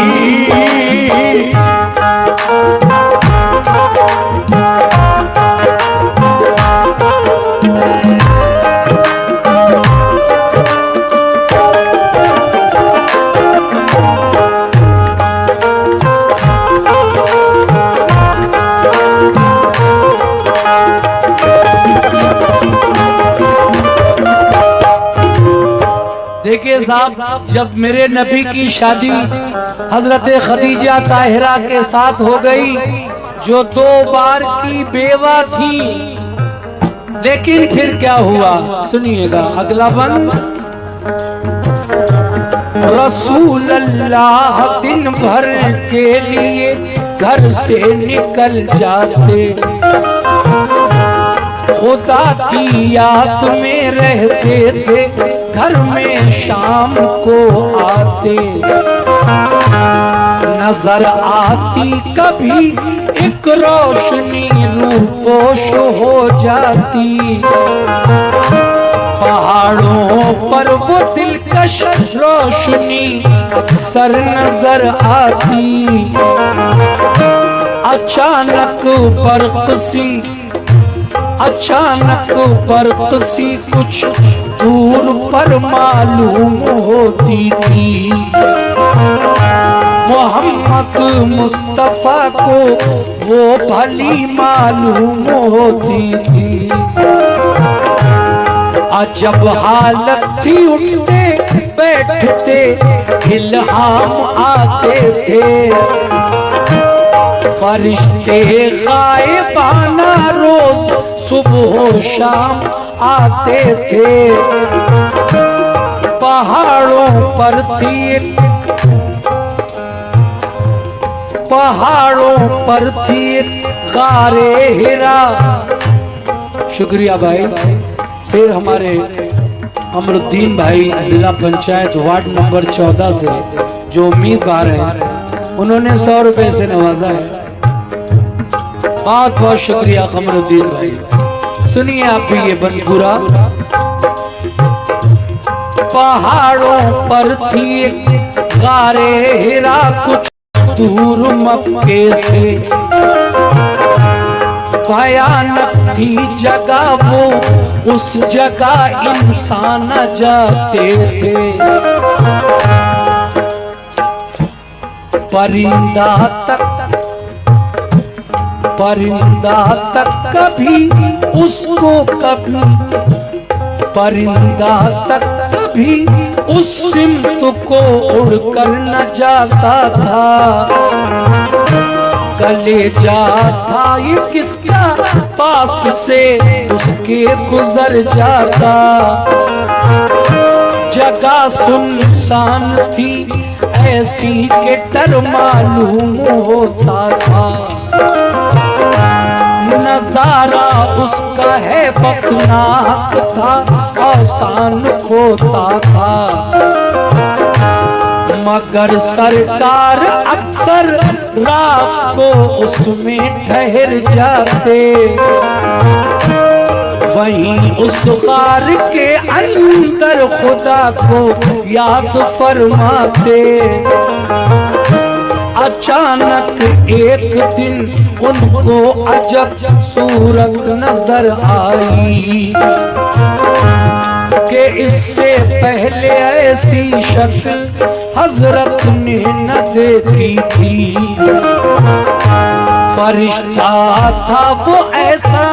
देखिए साहब, जब मेरे नबी की शादी हजरत खदीजा ताहिरा के साथ हो गई, जो 2 बार की बेवा थी, लेकिन फिर क्या हुआ सुनिएगा अगला बंद। रसूल अल्लाह दिन भर के लिए घर से निकल जाते, खुदा की याद में रहते थे, घर में शाम को आते। नजर आती कभी एक रोशनी रूपोश हो जाती, पहाड़ों पर वो दिलकश रोशनी अक्सर नजर आती। अचानक बर्फ सी कुछ दूर पर मालूम होती थी, मोहम्मद मुस्तफा को वो भली मालूम होती थी। अजब हालत थी, उठते बैठते इल्हाम आते थे, फरिश्ते गायबाना रोज सुबह शाम आते थे। पहाड़ों पर थी गारे हिरा। शुक्रिया भाई। फिर हमारे अमरुद्दीन भाई जिला पंचायत वार्ड नंबर 14 से जो उम्मीदवार हैं, उन्होंने 100 रुपए से नवाजा है। बहुत बहुत शुक्रिया कमरुद्दीन भाई। सुनिए आप भी ये बन पूरा। पहाड़ों पर थी गारे हिरा कुछ दूर मक्के से, भयानक थी जगह वो, उस जगह इंसान जाते थे। परिंदा तक कभी उसको परिंदा तक कभी उस सिमत को उड़कर न जाता था। कलेजा था ये किसका पास से उसके गुजर जाता। जगह सुनसान थी ऐसी के डर मालूम होता था। नजारा उसका है बदनाक था, आसान खोता था। मगर सरकार अक्सर रात को उसमें ठहर जाते, वहीं उस गार के अंदर खुदा को याद फरमाते। अचानक एक दिन उनको अजब सूरत नजर आई कि इससे पहले ऐसी शक्ल हजरत ने न देखी थी। फरिश्ता था वो ऐसा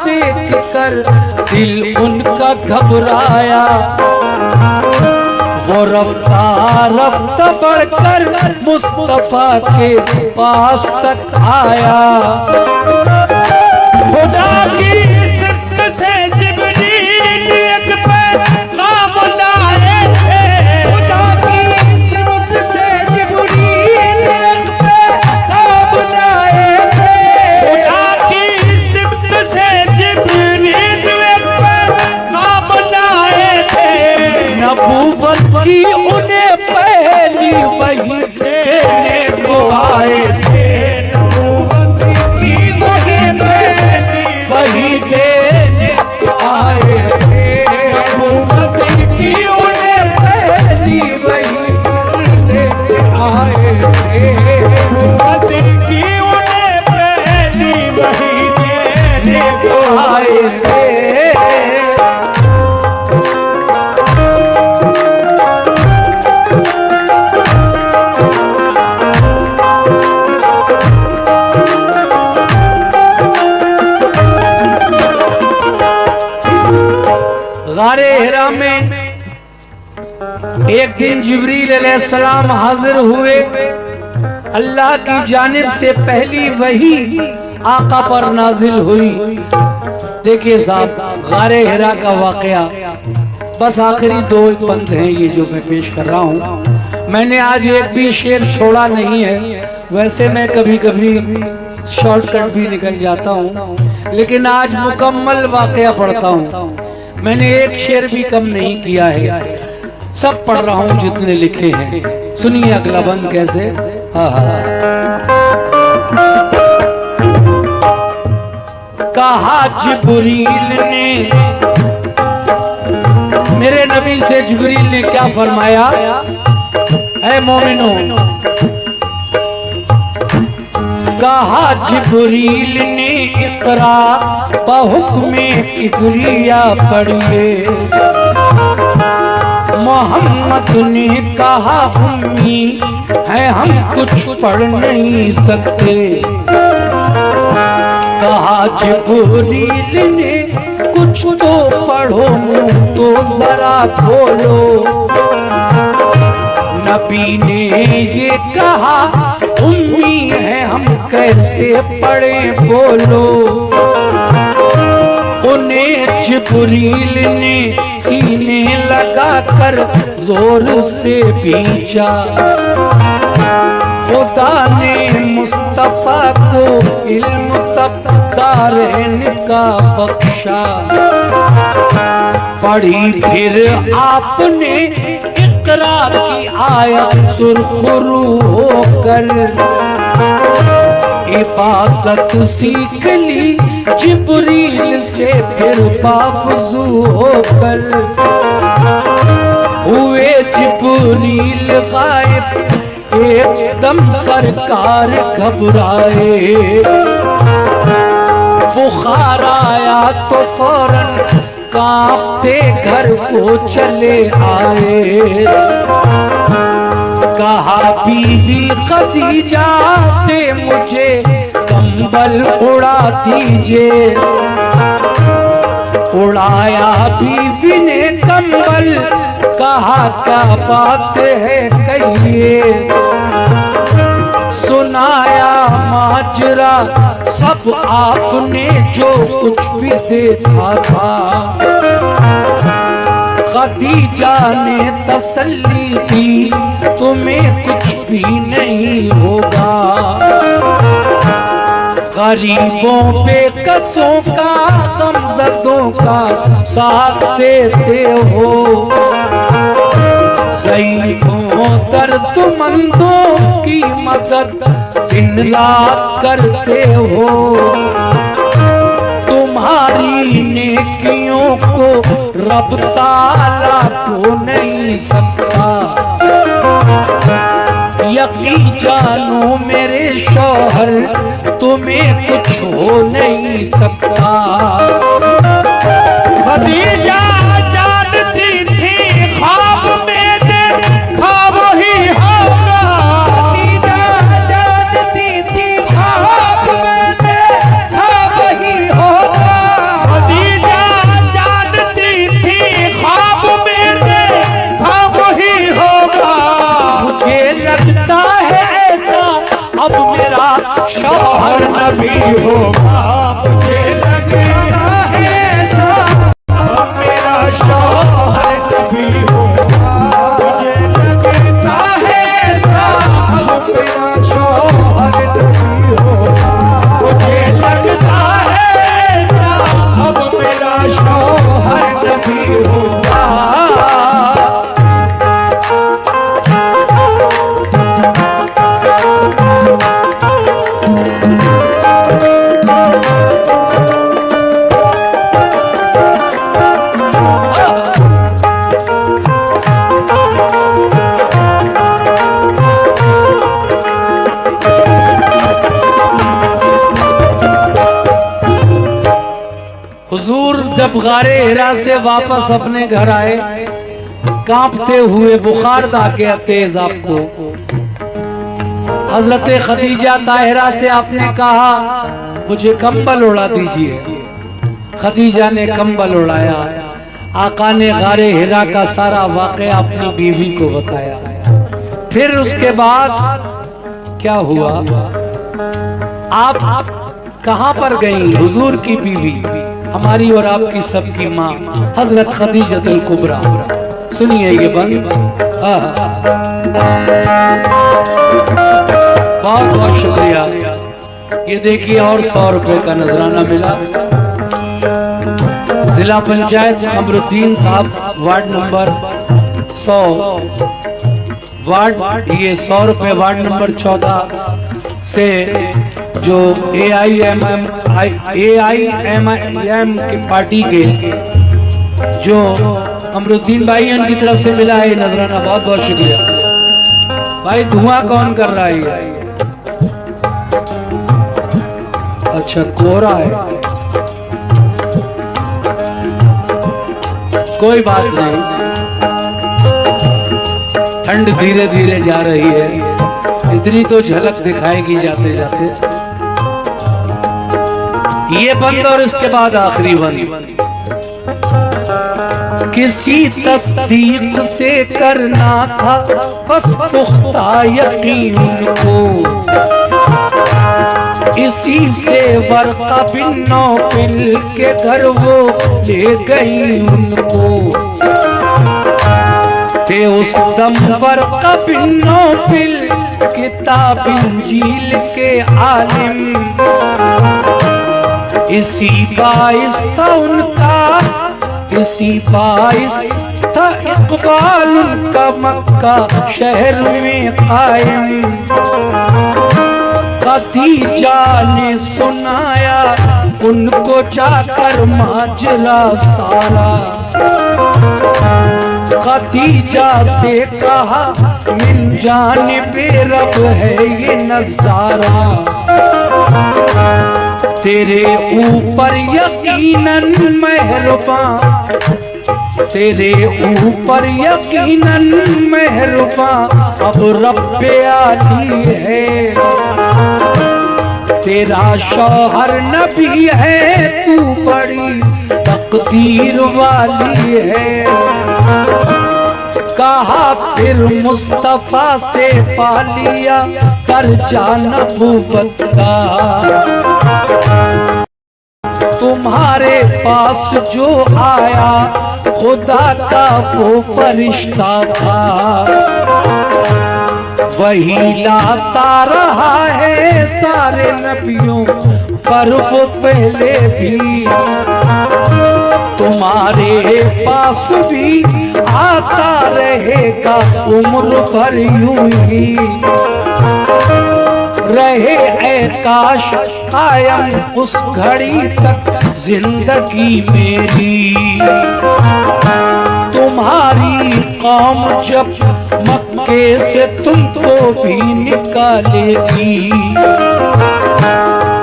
देखकर दिल उनका घबराया। वो वो रफ्ता रफ्ता बढ़कर मुस्तफा के पास तक आया। खुदा की सिफ्त से जिब्रील एक पैगाम लाए थे। खुदा की सिफ्त से जिब्रील एक पैगाम लाए थे। खुदा की सिफ्त से जिब्रील एक पैगाम लाए थे। नबूवत की उन्हें पहली वही देने को आए थे। नबूवत की वही देने को आए थे। नबूवत की उन्हें पहली वही लेके आए थे। नबूवत की उन्हें पहली वही देने को आए थे। गारे हिरा में एक दिन जिब्रील अलैहिस्सलाम हाजिर हुए। अल्लाह की जानिब से पहली वही आका पर नाजिल हुई। देखिए साहब, गारे हिरा का वाकया बस आखिरी 2 बंद हैं ये जो मैं पेश कर रहा हूँ। मैंने आज एक भी शेर छोड़ा नहीं है। वैसे मैं कभी कभी शॉर्टकट भी निकल जाता हूँ, लेकिन आज मुकम्मल वाकया पढ़ता हूँ। मैंने एक शेर भी कम नहीं किया है, सब पढ़ रहा हूँ जितने लिखे हैं। सुनिए अगला बंद कैसे। कहा जिब्रील ने, मेरे नबी से जिब्रील ने क्या फरमाया, ऐ मोमिनो, कहा जिब्रील ने इकरा बहुक्मे किबरिया पढ़िए। मोहम्मद ने कहा उम्मी है हम कुछ पढ़ नहीं सकते। कहा जिब्रील ने कुछ तो पढ़ो, मुंह तो जरा खोलो। नबी ने ये कहा उम्मी है हम कैसे पढ़े बोलो। उन्हें जिब्रील ने सीने लगा कर जोर से पीछा। खुदा ने मुस्तफा को इल्म तब दारैन का बख्शा। पढ़ी फिर आपने इकरा की आयत सुरखरू होकर। इबादत सीख ली जिब्रील से फिर बावजू होकर। हुए जिब्रील गायब एकदम सरकार घबराए। बुखार आया तो फौरन कांपते घर को चले आए। कहा बीवी खदीजा से मुझे कंबल उड़ा दीजिए। उड़ाया बीवी ने कंबल, कहा क्या बात है कहिए। सुनाया माजरा सब आपने जो कुछ भी देखा था। खदीजा ने तसल्ली दी तुम्हें कुछ भी नहीं होगा। गरीबों पे कसों का गमज़दों का साथ देते हो। ज़ईफ़ों दर्दमंदों की मदद दिन रात करते हो। तुम्हारी नेकियों को रब ताला को नहीं सकता। यकीन जानो मेरे शौहर तुम्हें कुछ हो नहीं सकता। खदीजा जानती थी ख्वाब में देखा वही होगा। खदीजा जानती थी ख्वाब में देखा वही होगा। खदीजा जानती थी ख्वाब में देखा वही नबी होगा, मुझे लगता है ऐसा मेरा शौहर नबी होगा, मुझे लगता है ऐसा मेरा शौहर नबी होगा, मुझे लगता है ऐसा अब मेरा शौहर नबी होगा। हुजूर जब गारे हिरा से वापस अपने घर आए, कांपते हुए, बुखार आ गया तेज आपको। हजरत खदीजा ताहिरा से आपने कहा मुझे कंबल उड़ा दीजिए। खदीजा ने कंबल उड़ाया। आका ने गारे हिरा का सारा वाकया अपनी बीवी को बताया। फिर उसके बाद क्या हुआ? आप कहां पर गई? हुजूर की बीवी, हमारी और आपकी सबकी माँ हजरत खदीजतुल कुबरा। सुनिए ये बंद। बहुत बहुत शुक्रिया। ये देखिए और 100 रुपए का नजराना मिला। जिला पंचायत कमरुद्दीन साहब, वार्ड नंबर 100, ये 100 रुपए वार्ड नंबर 14 से जो AIMIM की पार्टी के जो कमरुद्दीन भाई उनकी तरफ से मिला है नजराना। बहुत बहुत शुक्रिया भाई। धुआं कौन कर रहा है? अच्छा, कोहरा है। कोई बात नहीं, ठंड धीरे धीरे जा रही है, इतनी तो झलक दिखाएगी जाते जाते। ये बंद और इसके बाद आखिरी बंद। किसी तस्दीक से करना था बस पुख्ता यकीन को, इसी से वर्का बिन नौफिल के घर वो ले गई उनको। थे उस दम वर्का बिन नौफिल किताब इंजील के आलिम, इसी बाइस था उनका, इसी बाइस था इकबाल उनका मक्का शहर में कायम। खदीजा ने सुनाया उनको जाकर माजरा सारा। खदीजा से कहा मिन जानिबे रब है ये नज़ारा, तेरे ऊपर यकीनन मेहरबान, तेरे ऊपर यकीनन मेहरबान अब रब्बे आली है। तेरा शौहर नबी है, तू बड़ी तकदीर वाली है। कहा फिर मुस्तफा से पा लिया दर्जा नबूवत का, तुम्हारे पास जो आया खुदा का वो फरिश्ता था, वही लाता रहा है सारे नबियों पर वो पहले भी। तुम्हारे पास भी आता रहेगा उम्र भर यूं ही, रहे ऐ काश कायम उस घड़ी तक जिंदगी मेरी। तुम्हारी कौम जब मक्के से तुमको भी निकालेगी,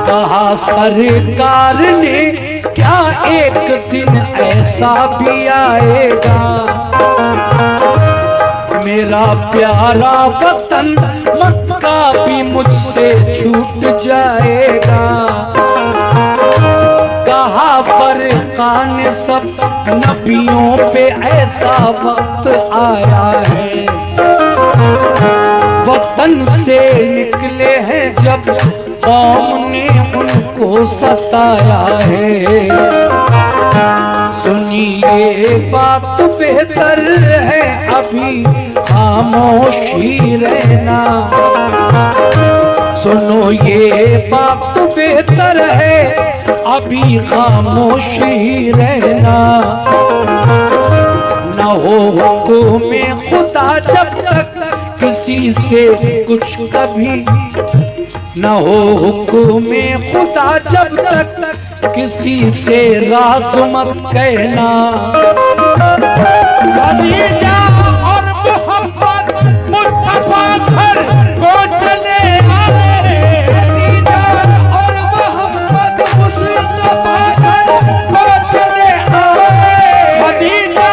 कहा सरकार ने क्या एक दिन ऐसा भी आएगा, मेरा प्यारा वतन मक्का भी मुझसे छूट जाएगा। कहा पर कान सब नबियों पे ऐसा वक्त आया है, वतन से निकले हैं जब कौम ने उनको सताया है। सुनिए बात बेहतर है अभी खामोशी रहना। सुनो ये बात बेहतर है अभी खामोशी रहना। न हो हुक्म खुदा जब तक किसी से कुछ कभी, न हो हुक्म खुदा जब तक किसी से राज मत कहना। खदीजा और मोहम्मद मुस्तफा घर को चले आए। खदीजा और मोहम्मद मुस्तफा घर को चले आए। खदीजा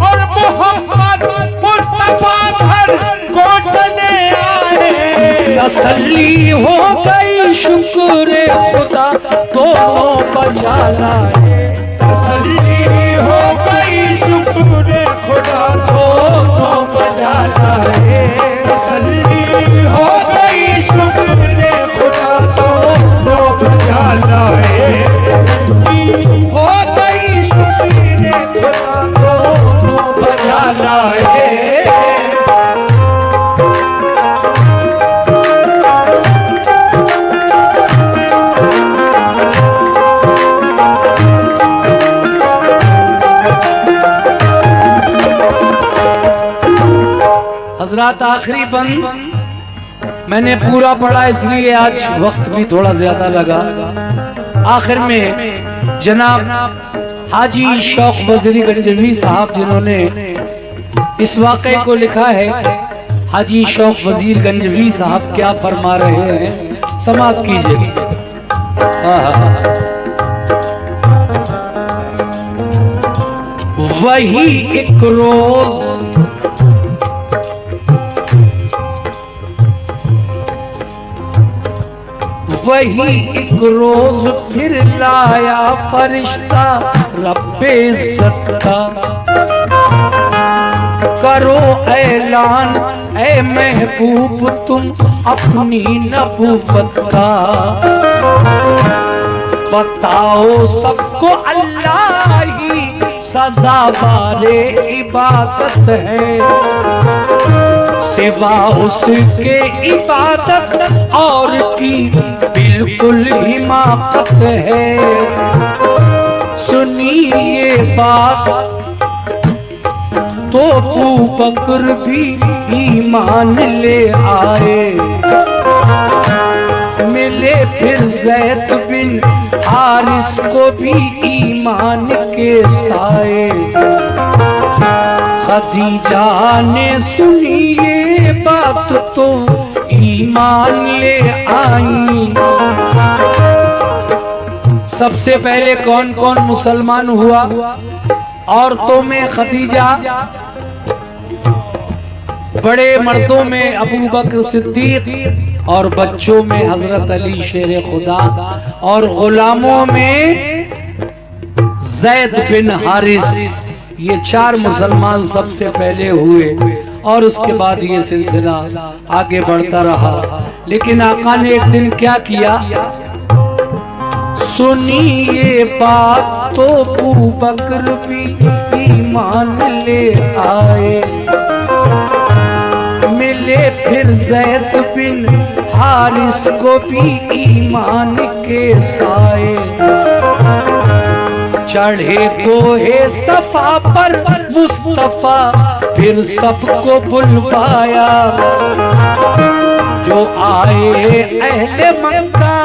और मोहम्मद मुस्तफा घर को चले आए। तसल्ली हो गई शुक्र खुदा दोनों बचा लाए। तसल्ली हो गई शुक्र खुदा दोनों बचा लाए। तसल्ली हो गई शुक्र खुदा दोनों बचा लाए। हो गई शुक्र खुदा दोनों बचा लाए। हजरात आखिरी बंद मैंने पूरा पढ़ा इसलिए आज वक्त भी थोड़ा ज्यादा लगा। आखिर में जनाब हाजी शौक वजीर गंजवी साहब जिन्होंने इस वाक़े को लिखा है, हाजी शौक वजीर गंजवी साहब क्या फरमा रहे हैं, समाअत कीजिए। वही एक रोज वही एक रोज फिर लाया फरिश्ता रब्बे सत्ता। करो ऐलान ऐ महबूब तुम अपनी नबूवत का। बताओ सबको अल्लाह ही सजावारे इबादत है। सिवा उसके इबादत और की बिल्कुल हिमाकत है। सुनिए बात तो अबू बकर भी ईमान ले आए। मिले फिर ज़ैद बिन हारिस को भी ईमान के साए। खदीजा ने सुनी ये बात तो ईमान ले आई। सबसे पहले कौन कौन मुसलमान हुआ? औरतों में खदीजा, बड़े मर्दों में अबू बकर सिद्दीक और बच्चों में हजरत अली शेर खुदा और गुलामों में ज़ैद बिन हारिस। ये चार मुसलमान सबसे पहले हुए और उसके बाद ये सिलसिला आगे बढ़ता रहा। लेकिन आका ने एक दिन क्या किया? सुनी ये बात तो अबू बकर भी ईमान ले आए। मिले फिर ज़ैद बिन हारिस को भी ईमान के साए। चढ़े कोहे सफा पर मुस्तफा फिर सबको बुलवाया। जो आए अहले मक्का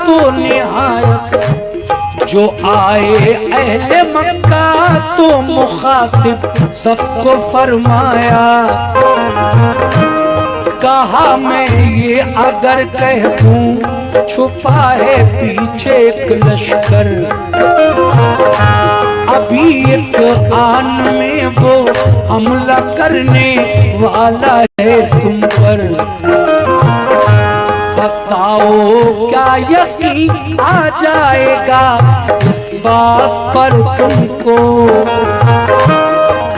तो निहायत, जो आए अहले मक्का तो मुखातिब सबको फरमाया। कहा मैं ये अगर कह दूं छुपा है पीछे एक लश्कर। अभी एक आन में वो हमला करने वाला है तुम पर। बताओ क्या यकीन आ जाएगा इस बात पर तुमको?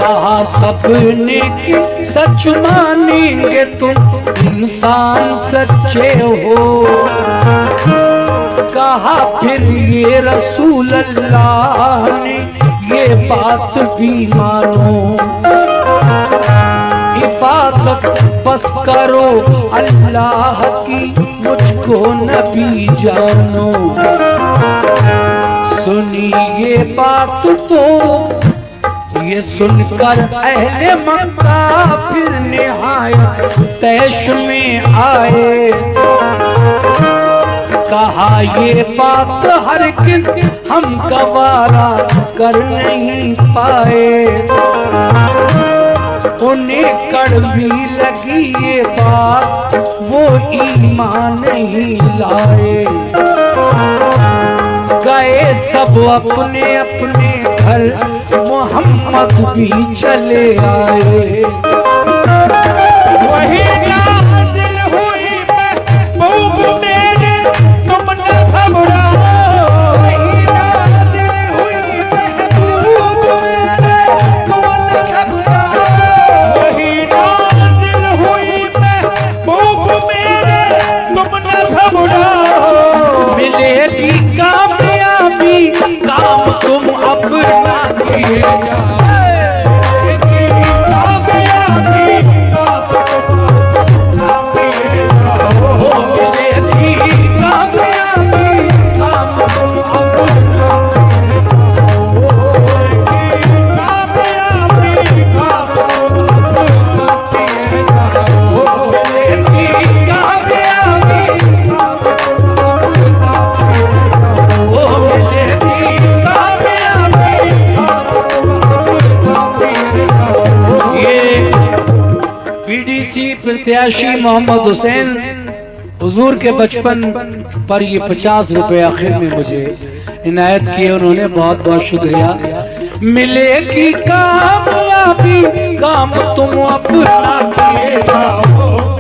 कहा सपने के सच मानेंगे तुम इंसान सच्चे हो। कहा फिर ये रसूल अल्लाह ने ये बात भी मानो, इबादत बस करो अल्लाह की, मुझको नबी जानो। सुनी ये बात तो ये सुनकर अहले मक्का फिर निहायत तैश में आए। कहा ये बात हर किस हम गवारा कर नहीं पाए। उन्हें कड़वी लगी ये बात, वो ईमान नहीं लाए। गए सब अपने अपने घर, मोहम्मद भी चले आए। वही नाज़िल हुई महबूब मेरे, तुम न घबराओ। वही नाज़िल हुई महबूब मेरे, तुम न घबराओ। वही नाज़िल हुई महबूब मेरे, तुम न घबराओ। मिलेगी कामयाबी, काम तुम अपना किए जाओ। प्रत्याशी मोहम्मद हुसैन हुजूर के बचपन पर ये 50 रुपए आखिर में मुझे इनायत किए, उन्होंने बहुत बहुत शुक्रिया। मिलेगी कामयाबी, काम तुम अपना किए जाओ।